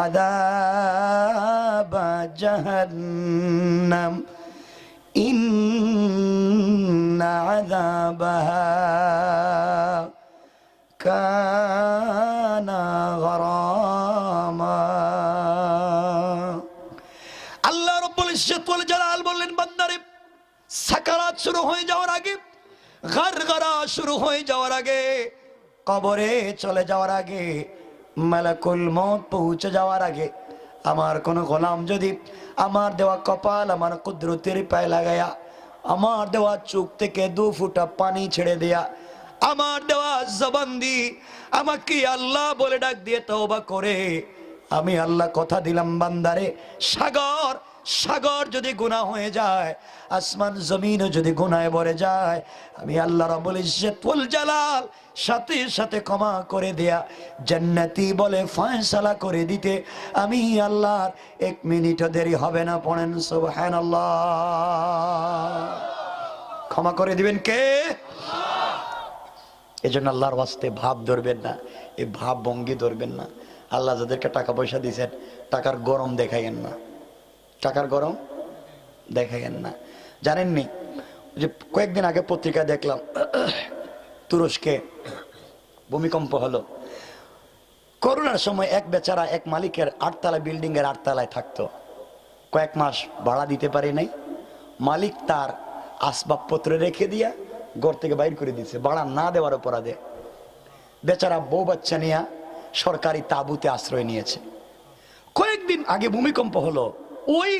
আযাবা জাহান্নাম ইন্না আযাবাহা কানা গরামা। আল্লাহ রাব্বুল ইজ্জত ওয়াল জালাল বললেন, বান্দারে সাকারাত শুরু হয়ে যাওয়ার আগে, গারগারা শুরু হয়ে যাওয়ার আগে, কবরে চলে যাওয়ার আগে, মালাকুল মউত পৌঁছে যাওয়ার আগে, আমার কোন গোলাম যদি আমার দেওয়া কপাল আমার কুদরতের পায়ে লাগায়া, আমার দেওয়া চোখ থেকে 2 ফোঁটা পানি ছেড়ে দেয়া, আমার দেওয়া জবান দি আমাকে আল্লাহ বলে ডাক দিয়ে তওবা করে, আমি আল্লাহ কথা দিলাম বান্দারে, সাগর সাগর যদি গুনাহ হয়ে যায়, আসমান জমিনও যদি গুনাহে ভরে যায়, আমি আল্লাহ রাব্বুল ইজ্জত ওয়াল জালাল সাথে সাথে ক্ষমা করে দেয়া, জান্নাতি বলে ফয়সালা করে দিতে আমি আল্লাহর 1 মিনিটও দেরি হবে না। পড়েন সুবহানাল্লাহ। ক্ষমা করে দিবেন কে? এজন্য আল্লাহর ওয়াস্তে ভাব ধরবেন না, এই ভাব ভঙ্গি ধরবেন না। আল্লাহ যাদেরকে টাকা পয়সা দিয়েছেন, টাকার গরম দেখাইয়েন না, টাকার গরম দেখাইয়েন না। জানেননি যে কয়েকদিন আগে পত্রিকায় দেখলাম তুরস্কে ভূমিকম্প হলো। করোনার সময় এক বেচারা এক মালিকের 8 তলা বিল্ডিং এর 8 তলায় থাকতো, কয়েক মাস ভাড়া দিতে পারে নাই। মালিক তার আসবাবপত্র রেখে দিয়া ঘর থেকে বাইর করে দিয়েছে ভাড়া না দেওয়ার অপরাধে। বেচারা বউ বাচ্চা নিয়ে সরকারি তাঁবুতে আশ্রয় নিয়েছে। কয়েকদিন আগে ভূমিকম্প হলো, ওই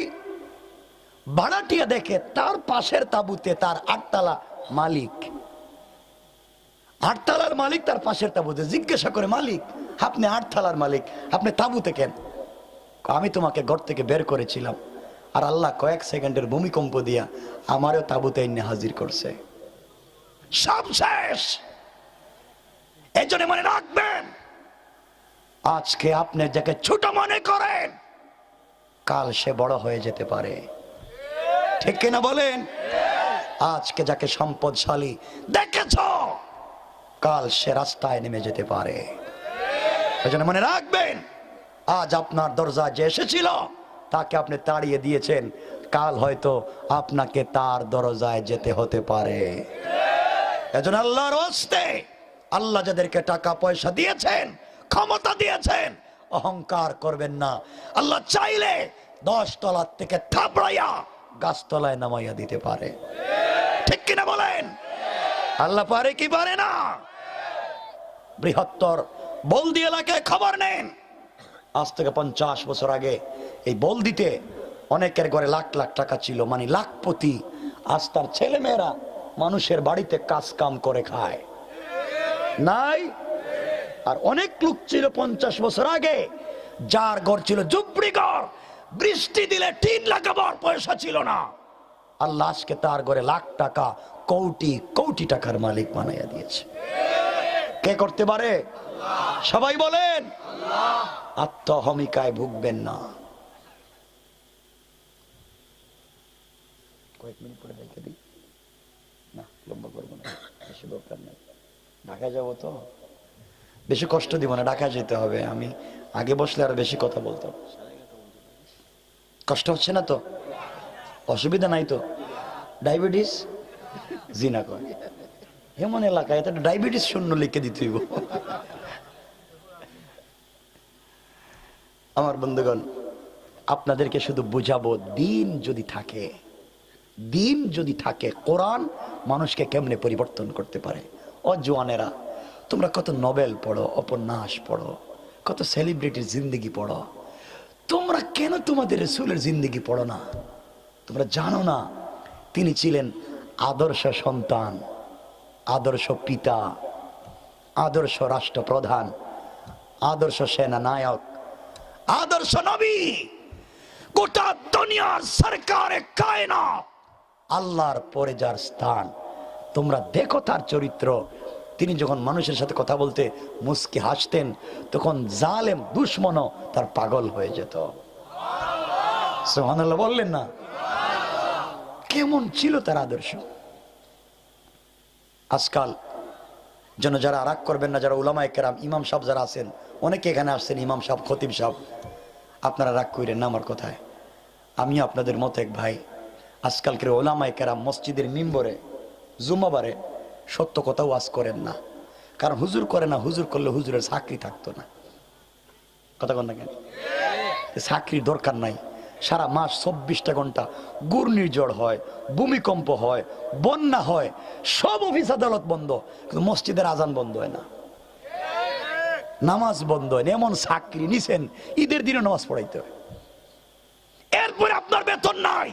ভাড়াটিয়া দেখে তার পাশের তাঁবুতে তার 8 তলা মালিক, 8 তলার মালিক তার পাশের তাঁবুতে। জিজ্ঞাসা করে, মালিক আপনি 8 তলার মালিক, আপনি তাঁবুতে কেন? আমি তোমাকে ঘর থেকে বের করেছিলাম, আর আল্লাহ কয়েক সেকেন্ডের ভূমিকম্প দিয়া আমারও তাঁবুতে এনে হাজির করছে। সব শেষ। এই জন্য মনে রাখবেন, আজকে আপনি যাকে ছোট মনে করেন, কাল সে বড় হয়ে যেতে পারে। ঠিক কিনা বলেন? আজকে যাকে সম্পদশালী দেখেছ, কাল সে রাস্তায় নেমে যেতে পারে। এই জন্য মনে রাখবেন, আজ আপনার দরজা যে এসেছিল তাকে আপনি তাড়িয়ে দিয়েছেন, কাল হয়তো আপনাকে তার দরজায় যেতে হতে পারে। এজন্য আল্লাহর ওয়াস্তে, আল্লাহ যাদেরকে টাকা পয়সা দিয়েছেন, ক্ষমতা দিয়েছেন, অহংকার করবেন না। আল্লাহ চাইলে 10 তলার থেকে থাপড়াইয়া গাছতলায় নামাইয়া দিতে পারে। ঠিক কিনা বলেন? আল্লাহ পারে কি পারে না? বৃহত্তর বলদি এলাকায় খবর নেন, আজ থেকে 50 বছর আগে এই বলদিতে অনেকের ঘরে লাখ লাখ টাকা ছিল, মানে লাখপতি। আজ তার ছেলে মেয়েরা মানুষের বাড়িতে কাজ কাম করে খায় নাই। আর অনেক লোক ছিল 50 বছর আগে যার ঘর ছিল ঝুপড়ি ঘর, বৃষ্টি দিলে টিন লাগাবার পয়সা ছিল না। আল্লাহ আজকে তার ঘরে লাখ টাকা, কোটি কোটি টাকার মালিক বানাইয়া দিয়েছে। কে করতে পারে? সবাই বলেন আত্মহমিকায় ভুগবেন না। কয়েক মিনিট পরে দেখে দিই না, লম্বা করবো না, বেশি দরকার নেই। ঢাকা যাবো তো, বেশি কষ্ট দিব না, ঢাকা যেতে হবে। আমি আগে বসলে আরো বেশি কথা বলতাম। কষ্ট হচ্ছে না তো? অসুবিধা নাই তো? ডায়াবেটিস জি না কয় এমন এলাকায় এত ডায়াবেটিস শূন্য লিখে দিতে হইব। আমার বন্ধুগণ, আপনাদেরকে শুধু বুঝাবো, দিন যদি থাকে, দিন যদি থাকে, কোরআন মানুষকে কেমনে পরিবর্তন করতে পারে। ও জওয়ানেরা, তোমরা কত নোবেল পড়ো, উপন্যাস পড়ো, কত সেলিব্রিটির জিন্দগি পড়ো, তোমরা কেন তোমাদের রাসূলের জিন্দগি পড়ো না? তোমরা জানো না তিনি ছিলেন আদর্শ সন্তান, আদর্শ পিতা, আদর্শ রাষ্ট্রপ্রধান, আদর্শ সেনা নায়ক, আদর্শ নবী, গোটা দুনিয়ার সরকারে কায়নাত, আল্লাহর পরে যার স্থান। তোমরা দেখো তার চরিত্র। তিনি যখন মানুষের সাথে কথা বলতে মুস্কি হাসতেন, তখন জালেম দুশ্মনও তার পাগল হয়ে যেত। সুবহানাল্লাহ বললেন না? কেমন ছিল তার আদর্শ। আজকাল যেন যারা রাগ করবেন না, যারা উলামায়ে কেরাম, ইমাম সাহেব যারা আছেন, অনেকে এখানে আসছেন, ইমাম সাহেব, খতিব সাহেব, আপনারা রাগ করেন না আমার কথায়। আমি আপনাদের মতো এক ভাই। আজকালকের উলামায়ে কেরাম মসজিদের মিম্বরে জুমাবারে সত্য কথা ওয়াজ করেন না, কারণ হুজুর করে না। হুজুর করলে হুজুরের চাকরি থাকতো না। কথা কন না কেন? চাকরির দরকার নাই। সারা মাস 24টা ঘন্টা ঘূর্ণিঝড় হয়, ভূমিকম্প হয়, বন্যা হয়, সব অফিস আদালত বন্ধ, কিন্তু মসজিদের আজান বন্ধ হয় না, নামাজ বন্ধ হয় না। এমন চাকরি নিছেন, ঈদের দিনে নামাজ পড়াইতে হয়। এরপরে আপনার বেতন নাই।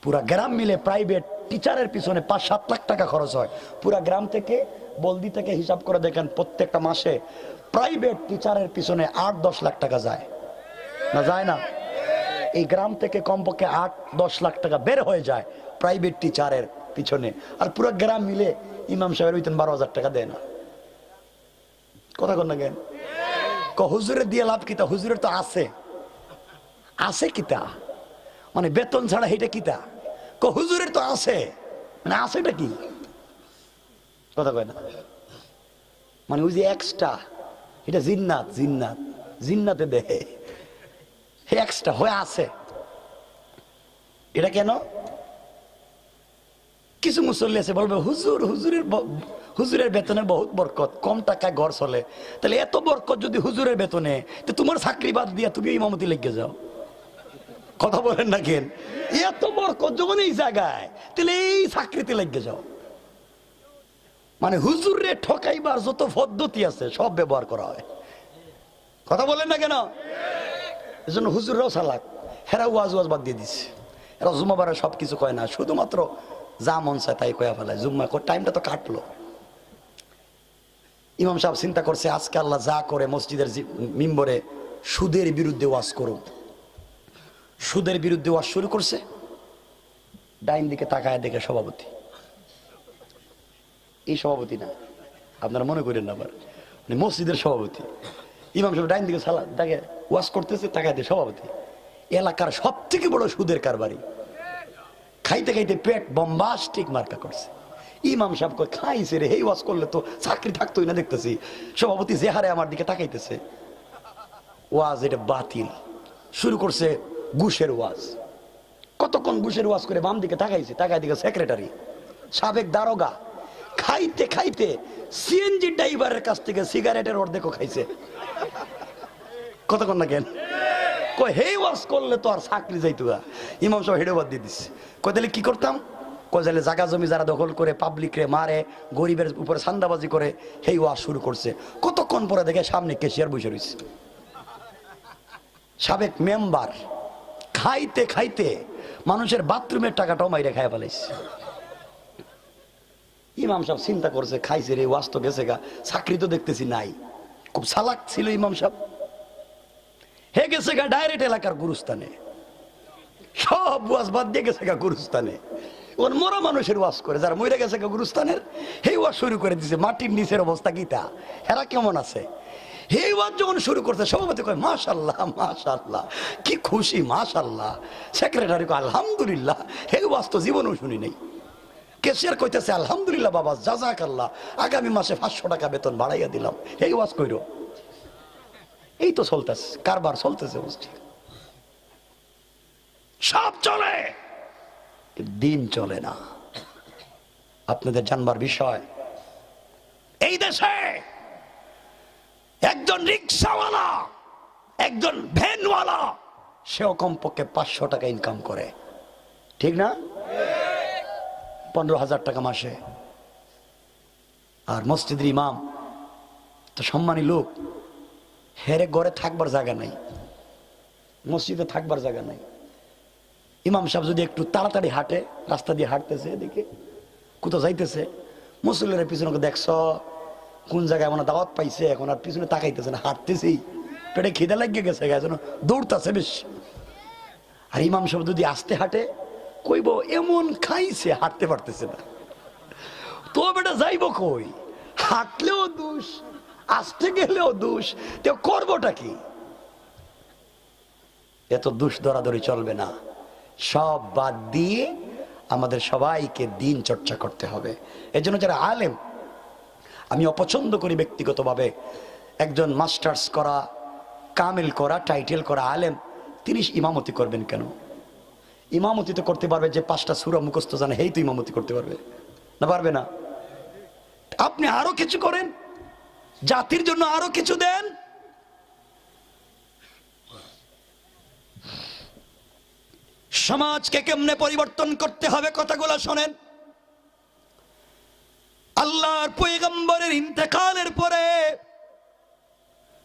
পুরা গ্রাম মিলে প্রাইভেট টিচারের পিছনে 5-7 লাখ টাকা খরচ হয়। পুরা গ্রাম থেকে, বলদি থেকে হিসাব করে দেখেন, প্রত্যেকটা মাসে প্রাইভেট টিচারের পিছনে 8-10 লাখ টাকা যায় না? যায় না? এই গ্রাম থেকে কমপক্ষে 8-10 লাখ টাকা বের হয়ে যায় প্রাইভেট টিচারের পিছনে। আর পুরো গ্রাম মিলে ইমাম সাহেবের বেতন 12,000 টাকা দেয় না। কথা কন না কেন? হুজুরের দিয়ে লাভ কিতা? হুজুরের তো আছে, আছে কিতা, মানে বেতন ছাড়া এটা কিতা? হুজুরের তো আছে, মানে আছেটা কি? কথা কয় না? মানে ওই যে এক্সট্রা, এটা জিন্নাত, জিন্নাত, জিন্নাতে দেহে এক্সট্রা হয়ে আছে। এটা কেন? কিছু মুসল্লি আছে বলবে, হুজুরের বেতনে বহুত বরকত, কম টাকায় ঘর চলে। তাহলে এত বরকত যদি হুজুরের বেতনে, তো তোমার চাকরি বাদ দিয়া তুমি ইমামতি লেগে যাও। কথা বলেন না কেন? এত বরকত যখন এই জায়গায়, তাহলে এই চাকরিতে লেগে যাও। মানে হুজুরে ঠকাইবার যত পদ্ধতি আছে সব ব্যবহার করা হয়। কথা বলেন না কেন? এজন্য হুজুররাও চালাক, হেরা ওয়াজ বাদ দিয়ে দিচ্ছে। এরা জুমাবারে সবকিছু কয় না, শুধুমাত্র যা মন চায় তাই কয়া ফেলায়। জুম্মা টাইমটা তো কাটলো। ইমাম সাহেব চিন্তা করছে, আজকে আল্লাহ যা করে মসজিদের মিম্বরে সুদের বিরুদ্ধে ওয়াজ করুন। সুদের বিরুদ্ধে ওয়াজ শুরু করছে। ডাইন দিকে তাকায় দেখে সভাপতি, এই সভাপতি না, আপনারা মনে করেন না, আবার মানে মসজিদের সভাপতি। ইমাম সাহেব ডাইন দিকে তাকে ওয়াজ করতেছে, তাকায় দিয়ে সভাপতি। এলাকার সব থেকে বড় সুদের কারবারি। খাইতে খাইতে পেট বম্বাস্টিক মার্কা করছে। ইমাম সাহেব কই, খাইছে রে, এই ওয়াজ করলে তো চাকরি থাকতোই না। দেখতেছি সভাপতি যে হারে আমার দিকে তাকাইতেছে। ওয়াজ এটা বাতিল। শুরু করছে ঘুষের ওয়াজ। কতক্ষণ ঘুষের ওয়াজ করে বাম দিকে তাকাইছে, তাকায় দিকে সেক্রেটারি, সাবেক দারোগা। খাইতে খাইতে সিএনজি ড্রাইভারের কাছ থেকে সিগারেটের অর্ধেকও খাইছে। কতক্ষণ না কেন? কই হে ওয়াজ করলে তো আর চাকরি যাইতো গা। ইমাম সাহেব হেডে বাদ দিয়ে দিচ্ছে। কই তাহলে কি করতাম? কই তাহলে জায়গা জমি যারা দখল করে পাবলিক রে মারে, গরিবের উপরে সান্দাবাজি করে, সেই ওয়াজ শুরু করছে। কতক্ষণ পরে দেখে সামনে কেশিয়ার বসে রয়েছে, সাবেক মেম্বার, খাইতে খাইতে মানুষের বাথরুমের টাকাটাও মাইরে খাইয়া ফেলাইছে। ইমাম সাহেব চিন্তা করছে, খাইছে রে, ওয়াজ তো গেছে গা, চাকরি তো দেখতেছি নাই। খুব চালাক ছিল ইমাম সাহেব। হে গেছে গা ডাইরেক্ট এলাকার গুরুস্থানে, সব ওয়াজ বাদ দিয়ে গেছে গা গুরুস্থানে। ওর মরা মানুষের ওয়াজ করে, যারা মরে গেছে গা গুরুস্থানের, সেই ওয়াজ শুরু করে দিছে। মাটির নিচের অবস্থা গীতা, হেরা কেমন আছে? এই ওয়াজ যখন শুরু করছে সভাপতি কয় মাশাআল্লাহ মাশাআল্লাহ, কি খুশি মাশাআল্লাহ। সেক্রেটারি কয় আলহামদুলিল্লাহ, এই ওয়াজ তো জীবনেও শুনি নাই। কেশিয়ার কইতেছে আলহামদুলিল্লাহ বাবা, জাযাকাল্লাহ, আগামী মাসে 500 টাকা বেতন বাড়াইয়া দিলাম। এই ওয়াজ কইরো। এই তো চলতেছে, কারবার চলতেছে, বুঝছি সব চলে, দিন চলে না। আপনাদের জানবার বিষয়, এই দেশে একজন রিক্সাওয়ালা, একজন ভ্যানওয়ালা, সেও কমপক্ষে 500 টাকা ইনকাম করে, ঠিক না? 15,000 টাকা মাসে। আর মসজিদের ইমাম তো সম্মানী লোক, হেরে ঘরে থাকবার জায়গা নাই, মসজিদে থাকবার জায়গা নাই। ইমাম সাহেব যদি একটু তাড়াতাড়ি হাঁটে, রাস্তা দিয়ে হাঁটতেছে, এদিকে কোথাও যাইতেছে, মুসল্লির পিছনে দেখছ কোন জায়গায় মানে দাওয়াত পাইছে, এখন আর পিছনে তাকাইতেছে না, হাঁটতেছেই, পেটে খিদে লাগিয়ে গেছে, যেন দৌড়তেছে বেশ। আর ইমাম সাহেব যদি আস্তে হাঁটে, কইব এমন খাইছে, হাঁটতে পারতেছে না, তো বেটা যাইব কই? হাঁটলেও দোষ, আসতে গেলেও দোষ, তো করবোটা কি? এত দোষ দরাদরি চলবে না। সব বাদ দিয়ে আমাদের সবাইকে দিন চর্চা করতে হবে। এই জন্য যারা আলেম, আমি অপছন্দ করি ব্যক্তিগতভাবে একজন মাস্টার্স করা, কামিল করা, টাইটেল করা আলেম তিনি ইমামতি করবেন কেন? ইমামতি তো করতে পারবে যে 5টা সূরা মুখস্থ জানে, এই তো ইমামতি করতে পারবে না? পারবে না। আপনি আরো কিছু করেন, জাতির জন্য আরো কিছু দেন। সমাজকে কেমনে পরিবর্তন করতে হবে কথাগুলো শোনেন। আল্লাহর পয়গম্বরের ইন্তেকালের পরে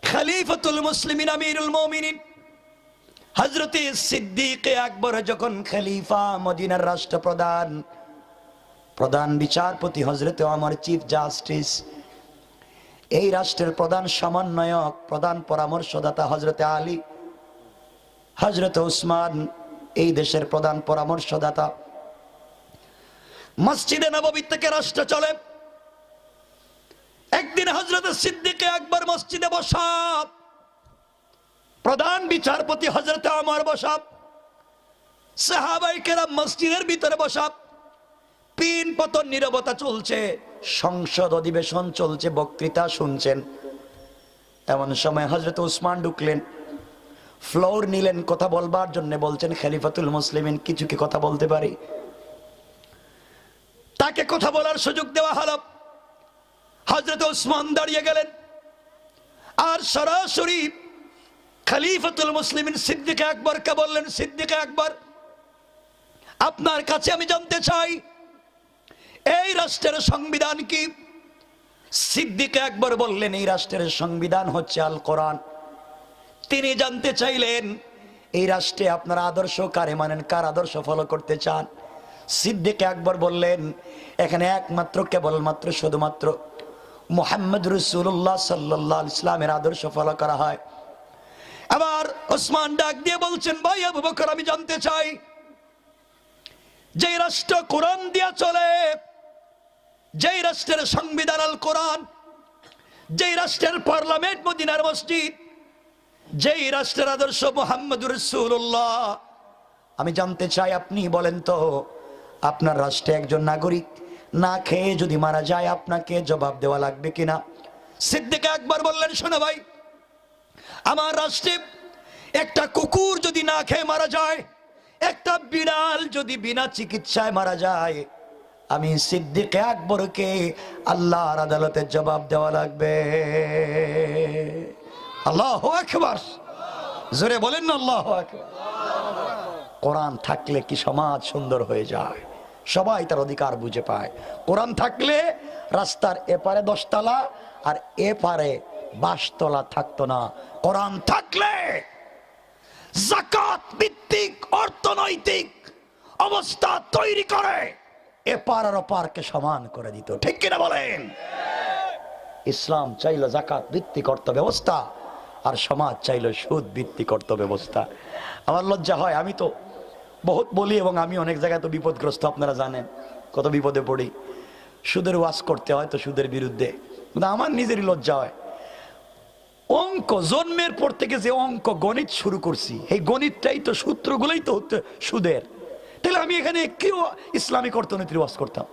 খলিফাতুল মুসলিমিন আমিরুল মুমিনিন হযরত সিদ্দিক আকবর যখন খলিফা, মদিনার রাষ্ট্রপ্রধান, প্রধান বিচারপতি হযরত ওমর চিফ জাস্টিস, এই রাষ্ট্রের প্রধান সমন্বয়ক, প্রধান পরামর্শদাতা হযরত আলী, হযরত উসমান, এই দেশের প্রধান পরামর্শদাতা। মসজিদে নববী থেকে রাষ্ট্র চলে। একদিন হযরত সিদ্দিক আকবর মসজিদে বসা, প্রধান বিচারপতি হযরত ওমর বসা, সাহাবায়ে কেরাম মসজিদের ভিতরে বসা, পিন পতন নীরবতা চলছে, সংসদ অধিবেশন চলছে, বক্তৃতা শুনছেন। এমন সময় হযরত উসমান ঢুকলেন, ফ্লোর নিলেন কথা বলবার জন্য, বলছেন খলিফাতুল মুসলিমিন, কিছু কি কথা বলতে পারি? তাকে কথা বলার সুযোগ দেওয়া হলো। হযরত উসমান দাঁড়িয়ে গেলেন আর সরাসরি খলিফাতুল মুসলিমিন সিদ্দিক আকবরকে বললেন, সিদ্দিক আকবর, আপনার কাছে আমি জানতে চাই এই রাষ্ট্রের সংবিধান কি? সিদ্দিক আকবর বললেন, এই রাষ্ট্রের সংবিধান হচ্ছে আল কোরআন। তিনি জানতে চাইলেন এই রাষ্ট্রে আপনারা আদর্শ কারে মানেন, কার আদর্শ ফলো করতে চান? সিদ্দিক আকবর বললেন, এখানে একমাত্র কেবলমাত্র শুধুমাত্র মুহাম্মদ রাসূলুল্লাহ সাল্লাল্লাহু আলাইহি ওয়াসাল্লামের আদর্শ ফলো করা হয়। আবার ওসমান ডাক দিয়ে বলছেন, ভাই আবু বকর, আমি জানতে চাই যে রাষ্ট্র কোরআন দিয়া চলে, যেই রাষ্ট্রের সংবিধান আল কোরআন, যেই রাষ্ট্রের পার্লামেন্ট মদিনার মসজিদ, যেই রাষ্ট্রের আদর্শ মুহাম্মদুর রাসূলুল্লাহ, আমি জানতে চাই আপনি বলেন তো, আপনার রাষ্ট্রে একজন নাগরিক না খেয়ে যদি মারা যায় আপনাকে জবাব দেওয়া লাগবে কিনা? সিদ্দিক আকবর বললেন, শোনো ভাই, আমার রাষ্ট্রে একটা কুকুর যদি না খেয়ে মারা যায়, একটা বিড়াল যদি বিনা চিকিৎসায় মারা যায়, আমি সিদ্দিক আকবরকে আল্লাহর আদালতে জবাব দেওয়া লাগবে। আল্লাহু আকবার। জোরে বলেন না আল্লাহু আকবার। কোরআন থাকলে কি সমাজ সুন্দর হয়ে যায়, সবাই তার অধিকার বুঝে পায়। কোরআন থাকলে রাস্তার এপারে 10 তলা আর এপারে 22 তলা থাকতো না। কোরআন থাকলে যাকাত ভিত্তিক অর্থনৈতিক অবস্থা তৈরি করে এপার আর ওপারকে সমান করে দিত। ঠিক কিনা বলেন? ইসলাম চাইলো যাকাত ভিত্তিক অর্থ ব্যবস্থা, আর সমাজ চাইলো সুদ ভিত্তিক অর্থ ব্যবস্থা। আমার লজ্জা হয়, আমি তো বহুত বলি এবং আমি অনেক জায়গায় তো বিপদগ্রস্ত, আপনারা জানেন কত বিপদে পড়ি। সুদের ওয়াজ করতে হয় তো সুদের বিরুদ্ধে, কিন্তু আমার নিজেরই লজ্জা হয়। অঙ্ক জন্মের পর থেকে যে অঙ্ক গণিত শুরু করছি, এই গণিতটাই তো সূত্রগুলোই তো সুদের। তাহলে আমি এখানে কেউ ইসলামিক অর্থনীতির ওয়াজ করতাম?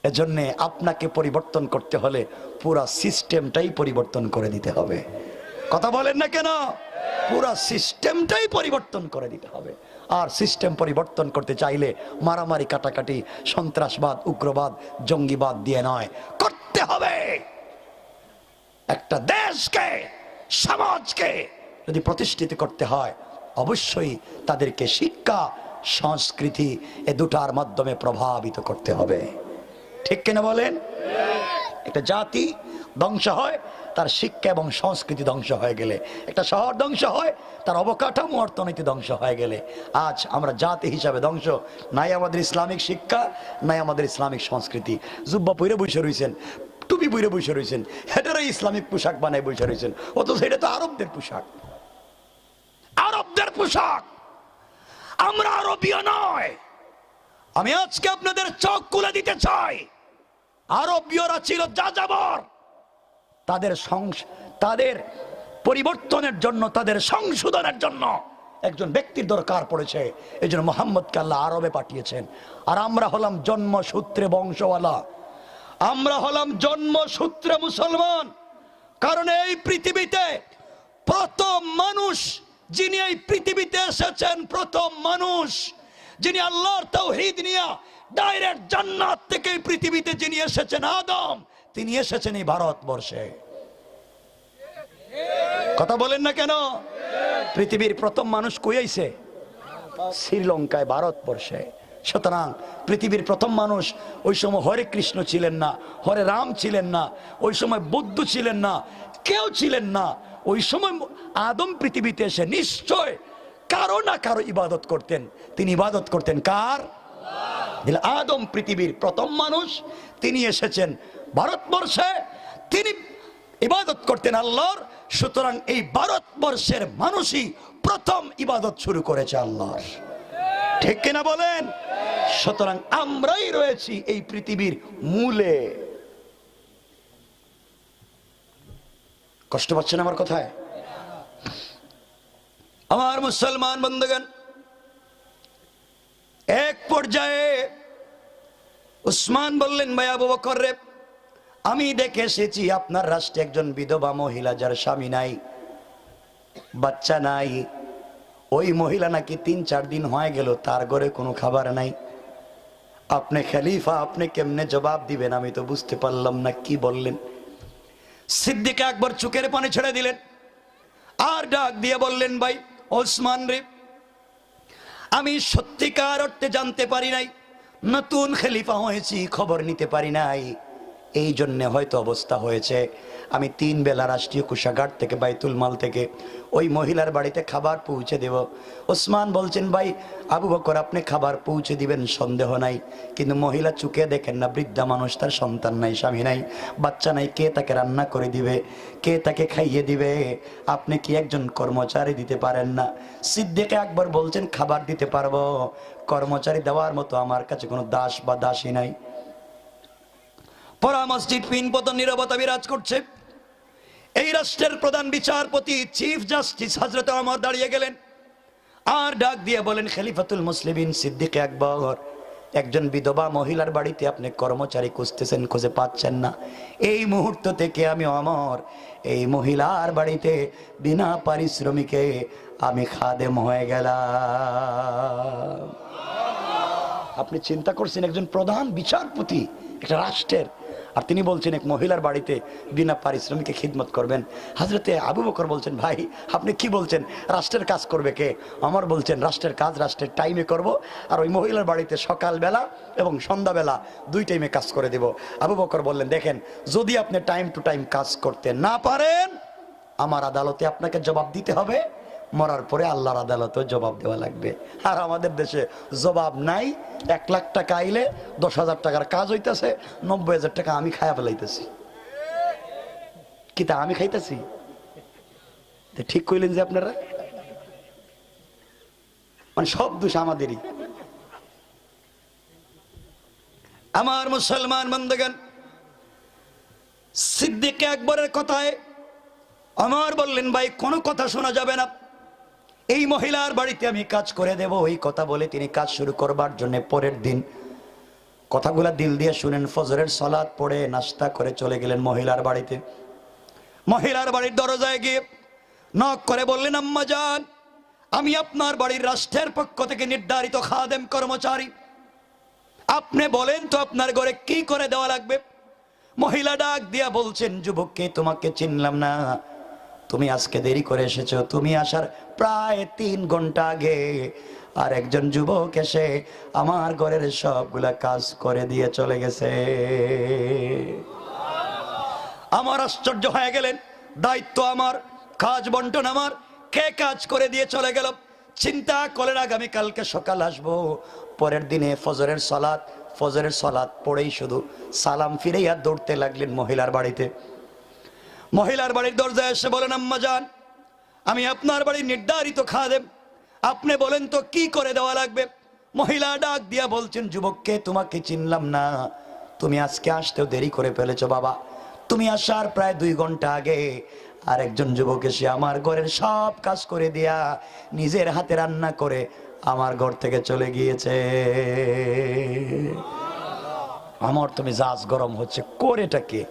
এজন্য আপনাকে পরিবর্তন করতে হলে পুরা সিস্টেমটাই পরিবর্তন করে দিতে হবে। কথা বলেন না কেন? পুরা সিস্টেমটাই পরিবর্তন করে দিতে হবে। আর সিস্টেম পরিবর্তন করতে চাইলে মারামারি, কাটাকাটি, সন্ত্রাসবাদ, উগ্রবাদ, জঙ্গিবাদ দিয়ে নয়, করতে হবে একটা দেশকে, সমাজকে যদি প্রতিষ্ঠিত করতে হয় অবশ্যই তাদেরকে শিক্ষা, সংস্কৃতি এ দুটার মাধ্যমে প্রভাবিত করতে হবে। ঠিক কিনা বলেন? একটা জাতি ধ্বংস হয় তার শিক্ষা এবং সংস্কৃতি ধ্বংস হয়ে গেলে, একটা শহর ধ্বংস হয় তার অবকাঠামো, অর্থনীতি ধ্বংস হয়ে গেলে। আজ আমরা জাতি হিসাবে ধ্বংস, নাই আমাদের ইসলামিক শিক্ষা, নাই আমাদের ইসলামিক সংস্কৃতি। জুব্বা পইরে বসে রয়েছেন, টুপি পইরে বসে রয়েছেন, হেটারাই ইসলামিক পোশাক বানায় বসে রয়েছেন, অথচ এটা তো আরবদের পোশাক, আরবদের পোশাক। আমরা আরবীয় নয়। আমি আজকে আপনাদের চোখ খুলে দিতে চাই, আরবীয়রা ছিল যাযাবর। তাদের পরিবর্তনের জন্য, তাদের সংশোধনের জন্য একজন ব্যক্তির দরকার পড়েছে। এই জন্য মোহাম্মদকে আল্লাহ আরবে পাঠিয়েছেন। আর আমরা হলাম জন্মসূত্রে বংশওয়ালা, আমরা হলাম জন্মসূত্রে মুসলমান। কারণ এই পৃথিবীতে প্রথম মানুষ যিনি এই পৃথিবীতে এসেছেন, প্রথম মানুষ যিনি আল্লাহর তাওহীদ নিয়ে ডাইরেক্ট জান্নাত থেকে পৃথিবীতে যিনি এসেছেন, আদম, তিনি এসেছেন এই ভারতবর্ষে। কথা বলেন না কেন? পৃথিবীর প্রথম মানুষ কই আইছে? শ্রীলঙ্কায়, ভারতবর্ষে। সুতরাং পৃথিবীর প্রথম মানুষ ওই সময় হরে কৃষ্ণ ছিলেন না, হরে রাম ছিলেন না, ওই সময় বুদ্ধ ছিলেন না, কেউ ছিলেন না। ওই সময় আদম পৃথিবীতে এসে নিশ্চয় কারো না কারো ইবাদত করতেন। তিনি ইবাদত করতেন কার? আদম পৃথিবীর প্রথম মানুষ, তিনি এসেছেন ভারতবর্ষে, তিনি ইবাদত করতেন আল্লাহর। সুতরাং এই ভারতবর্ষের মানুষই প্রথম ইবাদত শুরু করেছে আল্লাহর। ঠিক কিনা বলেন? সুতরাং আমরাই রয়েছি এই পৃথিবীর মূলে। কষ্ট পাচ্ছেন আমার কথায়? আমার মুসলমান বন্ধুগণ, এক পর্যায়ে উসমান বললেন, ভাই আবু বকর রে, আমি দেখে এসেছি আপনার রাষ্ট্রে একজন বিধবা মহিলা, যার স্বামী নাই, বাচ্চা নাই। ওই মহিলা নাকি 3-4 দিন হয়ে গেল তার ঘরে কোনো খাবার নাই। আপনি খলিফা, আপনি কেমনে জবাব দিবেন আমি তো বুঝতে পারলাম না। কি বললেন? সিদ্দিক আকবর চোখের পানি ছেড়ে দিলেন আর ডাক দিয়ে বললেন, ভাই ওসমান রে, আমি সত্যিকার অর্থে জানতে পারি নাই, নতুন খলিফা হয়েছি, খবর নিতে পারি নাই, এই জন্য হয়তো অবস্থা হয়েছে। আমি 3 বেলা রাষ্ট্রীয় কোষাগার থেকে, বাইতুল মাল থেকে ওই মহিলার বাড়িতে খাবার পৌঁছে দেব। ওসমান বলছেন, ভাই আবু বকর, আপনি খাবার পৌঁছে দিবেন সন্দেহ নাই, কিন্তু মহিলা চুকে দেখেন না, বৃদ্ধা মানুষ, তার সন্তান নাই, স্বামী নাই, বাচ্চা নাই, কে তাকে রান্না করে দিবে, কে তাকে খাইয়ে দিবে? আপনি কি একজন কর্মচারী দিতে পারেন না? সিদ্দিক আকবর বলছেন, খাবার দিতে পারবো, কর্মচারী দেওয়ার মতো আমার কাছে কোনো দাস বা দাসী নাই। পরা মসজিদ পিনপতন নীরবতা বিরাজ করছে। এই রাষ্ট্রের প্রধান বিচারপতি, চিফ জাস্টিস হযরত ওমর দাঁড়িয়ে গেলেন আর ডাক দিয়ে বলেন, খলিফাতুল মুসলিমিন সিদ্দিক আকবর, একজন বিধবা মহিলার বাড়িতে আপনি কর্মচারী খুঁজতেছেন, খুঁজে পাচ্ছেন না। এই মুহূর্ত থেকে আমি ওমর এই মহিলার বাড়িতে বিনা পারিশ্রমিকে আমি খাদেম হয়ে গেলাম। আপনি চিন্তা করছেন, একজন প্রধান বিচারপতি একটা রাষ্ট্রের, আর তিনি বলছেন এক মহিলার বাড়িতে বিনা পারিশ্রমিকে খিদমত করবেন। হযরতে আবু বকর বলছেন, ভাই আপনি কি বলছেন, রাষ্ট্রের কাজ করবে কে? আমার বলছেন রাষ্ট্রের কাজ রাষ্ট্রের টাইমে করব, আর ওই মহিলার বাড়িতে সকালবেলা এবং সন্ধ্যাবেলা 2 টাইমে কাজ করে দেব। আবু বকর বললেন, দেখেন যদি আপনি টাইম টু টাইম কাজ করতে না পারেন, আমার আদালতে আপনাকে জবাব দিতে হবে, মরার পরে আল্লাহর আদালতে জবাব দেওয়া লাগবে। আর আমাদের দেশে জবাব নাই। 1 লাখ টাকা আইলে 10,000 টাকার কাজ হইতেছে, 90,000 টাকা আমি খায়া ফেলাইতেছি। কি তা আমি খাইতেছি? ঠিক কইলেন যে আপনারা, মানে সব দোষ আমাদেরই। আমার মুসলমান বন্ধুগণ, সিদ্দিক আকবরের কথায় আমার বললেন, ভাই কোনো কথা শোনা যাবে না, এই মহিলার বাড়িতে আমি কাজ করে দেব। এই কথা বলে তিনি কাজ শুরু করবার জন্য পরের দিন কথাগুলা দিল দিয়ে শুনেন, ফজরের সালাত পড়ে নাস্তা করে চলে গেলেন মহিলার বাড়িতে। মহিলার বাড়ির দরজায় গিয়ে নক করে বললেন, আম্মা জান, আমি আপনার বাড়ির রাষ্ট্রের পক্ষ থেকে নির্ধারিত খাদেম কর্মচারী, আপনি বলেন তো আপনার ঘরে কি করে দেওয়া লাগবে? মহিলা ডাক দিয়া বলছেন, যুবককে তোমাকে চিনলাম না, তুমি আজকে দেরি করে এসেছো, তুমি আসার প্রায় 3 ঘন্টা আগে আর একজন যুবক এসে আমার ঘরের সবগুলা কাজ করে দিয়ে চলে গেছে। আমার আশ্চর্য হয়ে গেলেন, দায়িত্ব আমার, কাজ বন্টন আমার, কে কাজ করে দিয়ে চলে গেল? চিন্তা করলেন আগামীকালকে সকাল আসবো। পরের দিনে ফজরের সালাত পড়েই শুধু সালাম ফিরেই আর দৌড়তে লাগলেন মহিলার বাড়িতে। মহিলার বাড়ির দরজায় এসে বলেন, আম্মা জান, আমি আপনার বাড়ির নির্ধারিত খাদেম, আপনি বলেন তো কি করে দেওয়া লাগবে? মহিলা ডাক দিয়া বলছেন, যুবককে তোমাকে চিনলাম না, তুমি আজকে আসতেও দেরি করে ফেলেছো বাবা, তুমি আসার প্রায় 2 ঘন্টা আগে আর একজন যুবক এসে আমার ঘরের সব কাজ করে দিয়া নিজের হাতে রান্না করে আমার ঘর থেকে চলে গিয়েছে। আমার তুমি জাজ গরম হচ্ছে, করেটাকে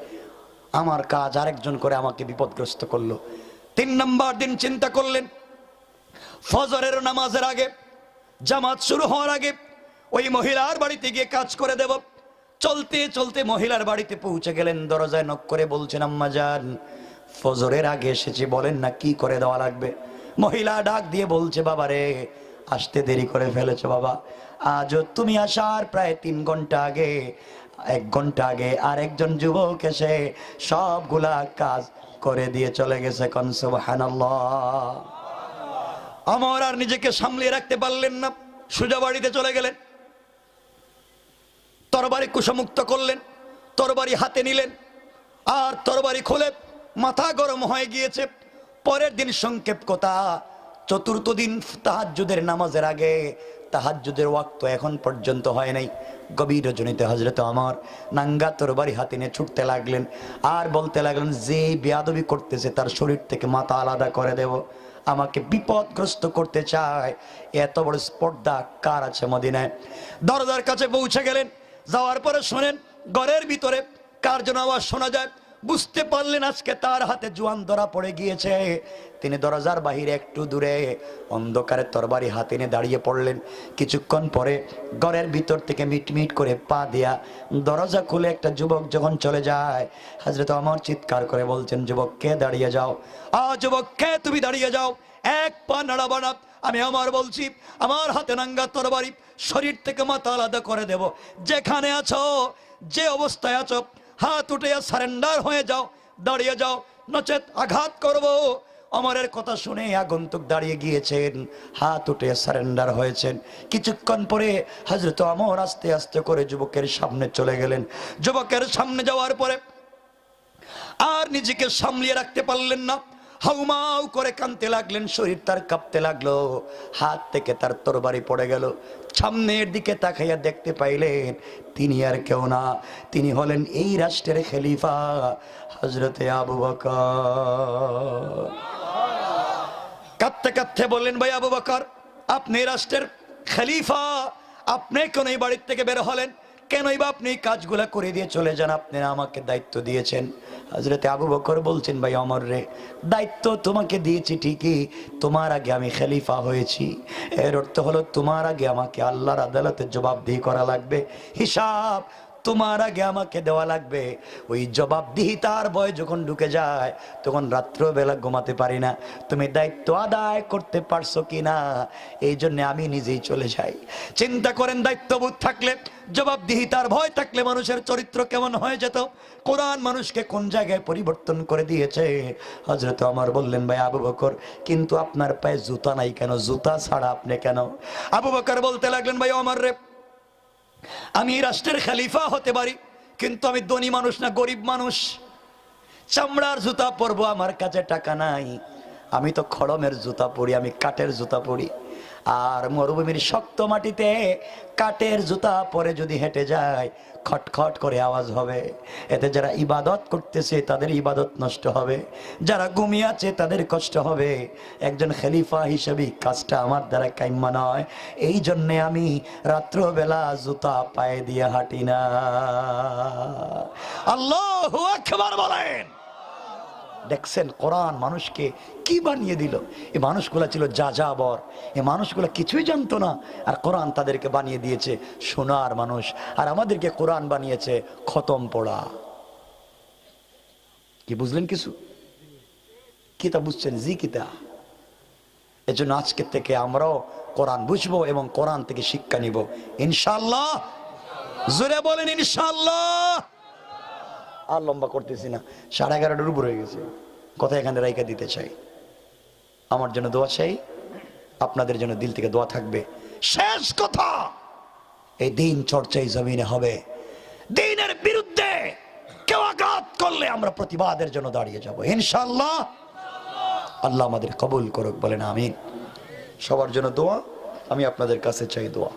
আমার কাজ আরেকজন করে আমাকে বিপদগ্রস্ত করলো। 3 নম্বর দিন চিন্তা করলেন, ফজরের নামাজের আগে, জামাত শুরু হওয়ার আগে ওই মহিলার বাড়িতে গিয়ে কাজ করে দেব। চলতে চলতে মহিলার বাড়িতে পৌঁছে গেলেন, দরজায় নক করে বলছেন, আম্মা জান, ফজরের আগে এসেছি, বলেন না কি করে দেওয়া লাগবে? মহিলা ডাক দিয়ে বলছে, বাবা রে, আসতে দেরি করে ফেলেছো বাবা, আজ তুমি আসার প্রায় 3 ঘন্টা আগে, 1 ঘন্টা আগে আর একজন যুবক এসে সবগুলা কাজ করে দিয়ে চলে গেছে। কোন সুবহানাল্লাহ। আমার আর নিজেকে সামলিয়ে রাখতে পারলেন না, সোজা বাড়িতে চলে গেলেন, তরবারি কুশমুক্ত করলেন, তরবারি হাতে নিলেন, আর তরবারি খুলে মাথা গরম হয়ে গিয়েছে। পরের দিন সংক্ষেপ কথা, 4র্থ দিন তাহাজ্জুদের নামাজের আগে, তাহাজ্জুদের ওয়াক্ত এখন পর্যন্ত হয় নাই। গভীর রজনীতে হযরত ওমর নাঙ্গা তরবারি হাতে নিয়ে ছুটতে লাগলেন আর বলতে লাগলেন, যে বেয়াদবি করতেছে তার শরীর থেকে মাথা আলাদা করে দেব, আমাকে বিপদগ্রস্ত করতে চায়, এত বড় স্পর্ধা কার আছে মদিনায়? দরজার কাছে পৌঁছে গেলেন, যাওয়ার পরে শোনেন ঘরের ভিতরে কার যেন আওয়াজ শোনা যায়। বুঝতে পারলেন আজকে তার হাতে জোয়ান ধরা পড়ে গিয়েছে। তিনি দরজার বাহিরে একটু দূরে অন্ধকারে তরবারি হাতে নিয়ে দাঁড়িয়ে পড়লেন। কিছুক্ষণ পরে ঘরের ভিতর থেকে মিটমিট করে পা দিয়া দরজা খুলে একটা যুবক যখন চলে যায়, হযরত ওমর চিৎকার করে বলছেন, যুবক কে দাঁড়িয়ে যাও, যুবক কে তুমি দাঁড়িয়ে যাও, 1 পা নাড়াবা না, আমি আমার বলছি, আমার হাতে নাঙ্গা তরবারি, শরীর থেকে মাথা আলাদা করে দেব, যেখানে আছো, যে অবস্থায় আছো, হাত উঠে সারেন্ডার হয়ে যাও, দাঁড়িয়ে যাও, নচেত আঘাত করব। ওমরের কথা শুনে আগন্তুক দাঁড়িয়ে গিয়েছেন, হাত উঠে সারেন্ডার হয়েছেন। কিছুক্ষণ পরে হযরত ওমর আস্তে আস্তে করে যুবকের সামনে চলে গেলেন। যুবকের সামনে যাওয়ার পরে আর নিজেকে সামলিয়ে রাখতে পারলেন না, হাউমাউ করে কাঁদতে লাগলেন, শরীর তার কাঁপতে লাগলো, হাত থেকে তার তরবারি পড়ে গেল। সামনের দিকে তাকাইয়া দেখতে পাইলেন তিনি আর কেউ না, তিনি হলেন এই রাষ্ট্রের খলিফা হযরতে আবু বকর। কাঁদতে কাঁদতে বললেন, ভাই আবু বকর, আপনি রাষ্ট্রের খলিফা, আপনি কেন এই বাড়ির থেকে বের হলেন? কেনই বা আপনি কাজগুলা করে দিয়ে চলে যান? আপনি আমাকে দায়িত্ব দিয়েছেন। হযরতে আবু বকর বলছেন, ভাই ওমর রে, দায়িত্ব তোমাকে দিয়েছি ঠিকই, তোমার আগে আমি খলিফা হয়েছি, এর অর্থ হলো তোমার আগে আমাকে আল্লাহর আদালতে জবাবদিহি করা লাগবে, হিসাব তোমার আগে আমাকে দেওয়া লাগবে। ওই জবাবদিহিতার ভয় যখন ঢুকে যায় তখন রাত্রবেলা ঘুমাতে পারি না। তুমি দায়িত্ব আদায় করতে পারছো কিনা, এই জন্য আমি নিজেই চলে যাই। চিন্তা করেন, দায়িত্ববোধ থাকলে, জবাবদিহিতার ভয় থাকলে মানুষের চরিত্র কেমন হয়ে যেত। কোরআন মানুষকে কোন জায়গায় পরিবর্তন করে দিয়েছে। হযরত ওমর বললেন, ভাই আবু বকর, কিন্তু আপনার পায়ে জুতা নাই কেন? জুতা ছাড়া আপনি কেন? আবু বকর বলতে লাগলেন, ভাই ওমর রে, আমি রাষ্ট্রের খলিফা হতে পারি, কিন্তু আমি ধনী মানুষ না, গরিব মানুষ। চামড়ার জুতা পরবো, আমার কাছে টাকা নাই। আমি তো খড়মের জুতা পরি, আমি কাঠের জুতা পরি। আর মরুভূমির শক্ত মাটিতে কাঠের জুতা পরে যদি হেঁটে যায়, খটখট করে আওয়াজ হবে। এতে যারা ইবাদত করতেছে তাদের ইবাদত নষ্ট হবে, যারা ঘুমিয়ে আছে তাদের কষ্ট হবে। একজন খলিফা হিসেবে কাজটা আমার দ্বারা কাম্য নয়। এই জন্যে আমি রাত্রবেলা জুতা পায়ে দিয়ে হাঁটি না। আল্লাহু আকবার বলেন। দেখছেন কোরআন মানুষকে কি বানিয়ে দিল। এই মানুষগুলা ছিল যাযাবর, এই মানুষগুলা কিছুই জানতো না, আর কোরআন তাদেরকে বানিয়ে দিয়েছে সোনার মানুষ। আর আমাদেরকে কোরআন বানিয়েছে খতম পড়া। কি বুঝলেন কিছু? কিতা বুঝছেন? জি কিতা। এজন্য আজকের থেকে আমরাও কোরআন বুঝবো এবং কোরআন থেকে শিক্ষা নিব ইনশাআল্লাহ। জোরে বলেন ইনশাআল্লাহ। আর লম্বা করতেছি না, 11:30টার উপর হয়ে গেছে। কথা এখানে রাইকা দিতে চাই। আমার জন্য দোয়া চাই, আপনাদের জন্য দিল থেকে দোয়া থাকবে। শেষ কথা, এই দিন চর্চাই জমিনে হবে। দিনের বিরুদ্ধে কেউ আঘাত করলে আমরা প্রতিবাদের জন্য দাঁড়িয়ে যাব ইনশাআল্লাহ। আল্লাহ আমাদের কবুল করুক, বলেন আমিন। সবার জন্য দোয়া, আমি আপনাদের কাছে চাই দোয়া।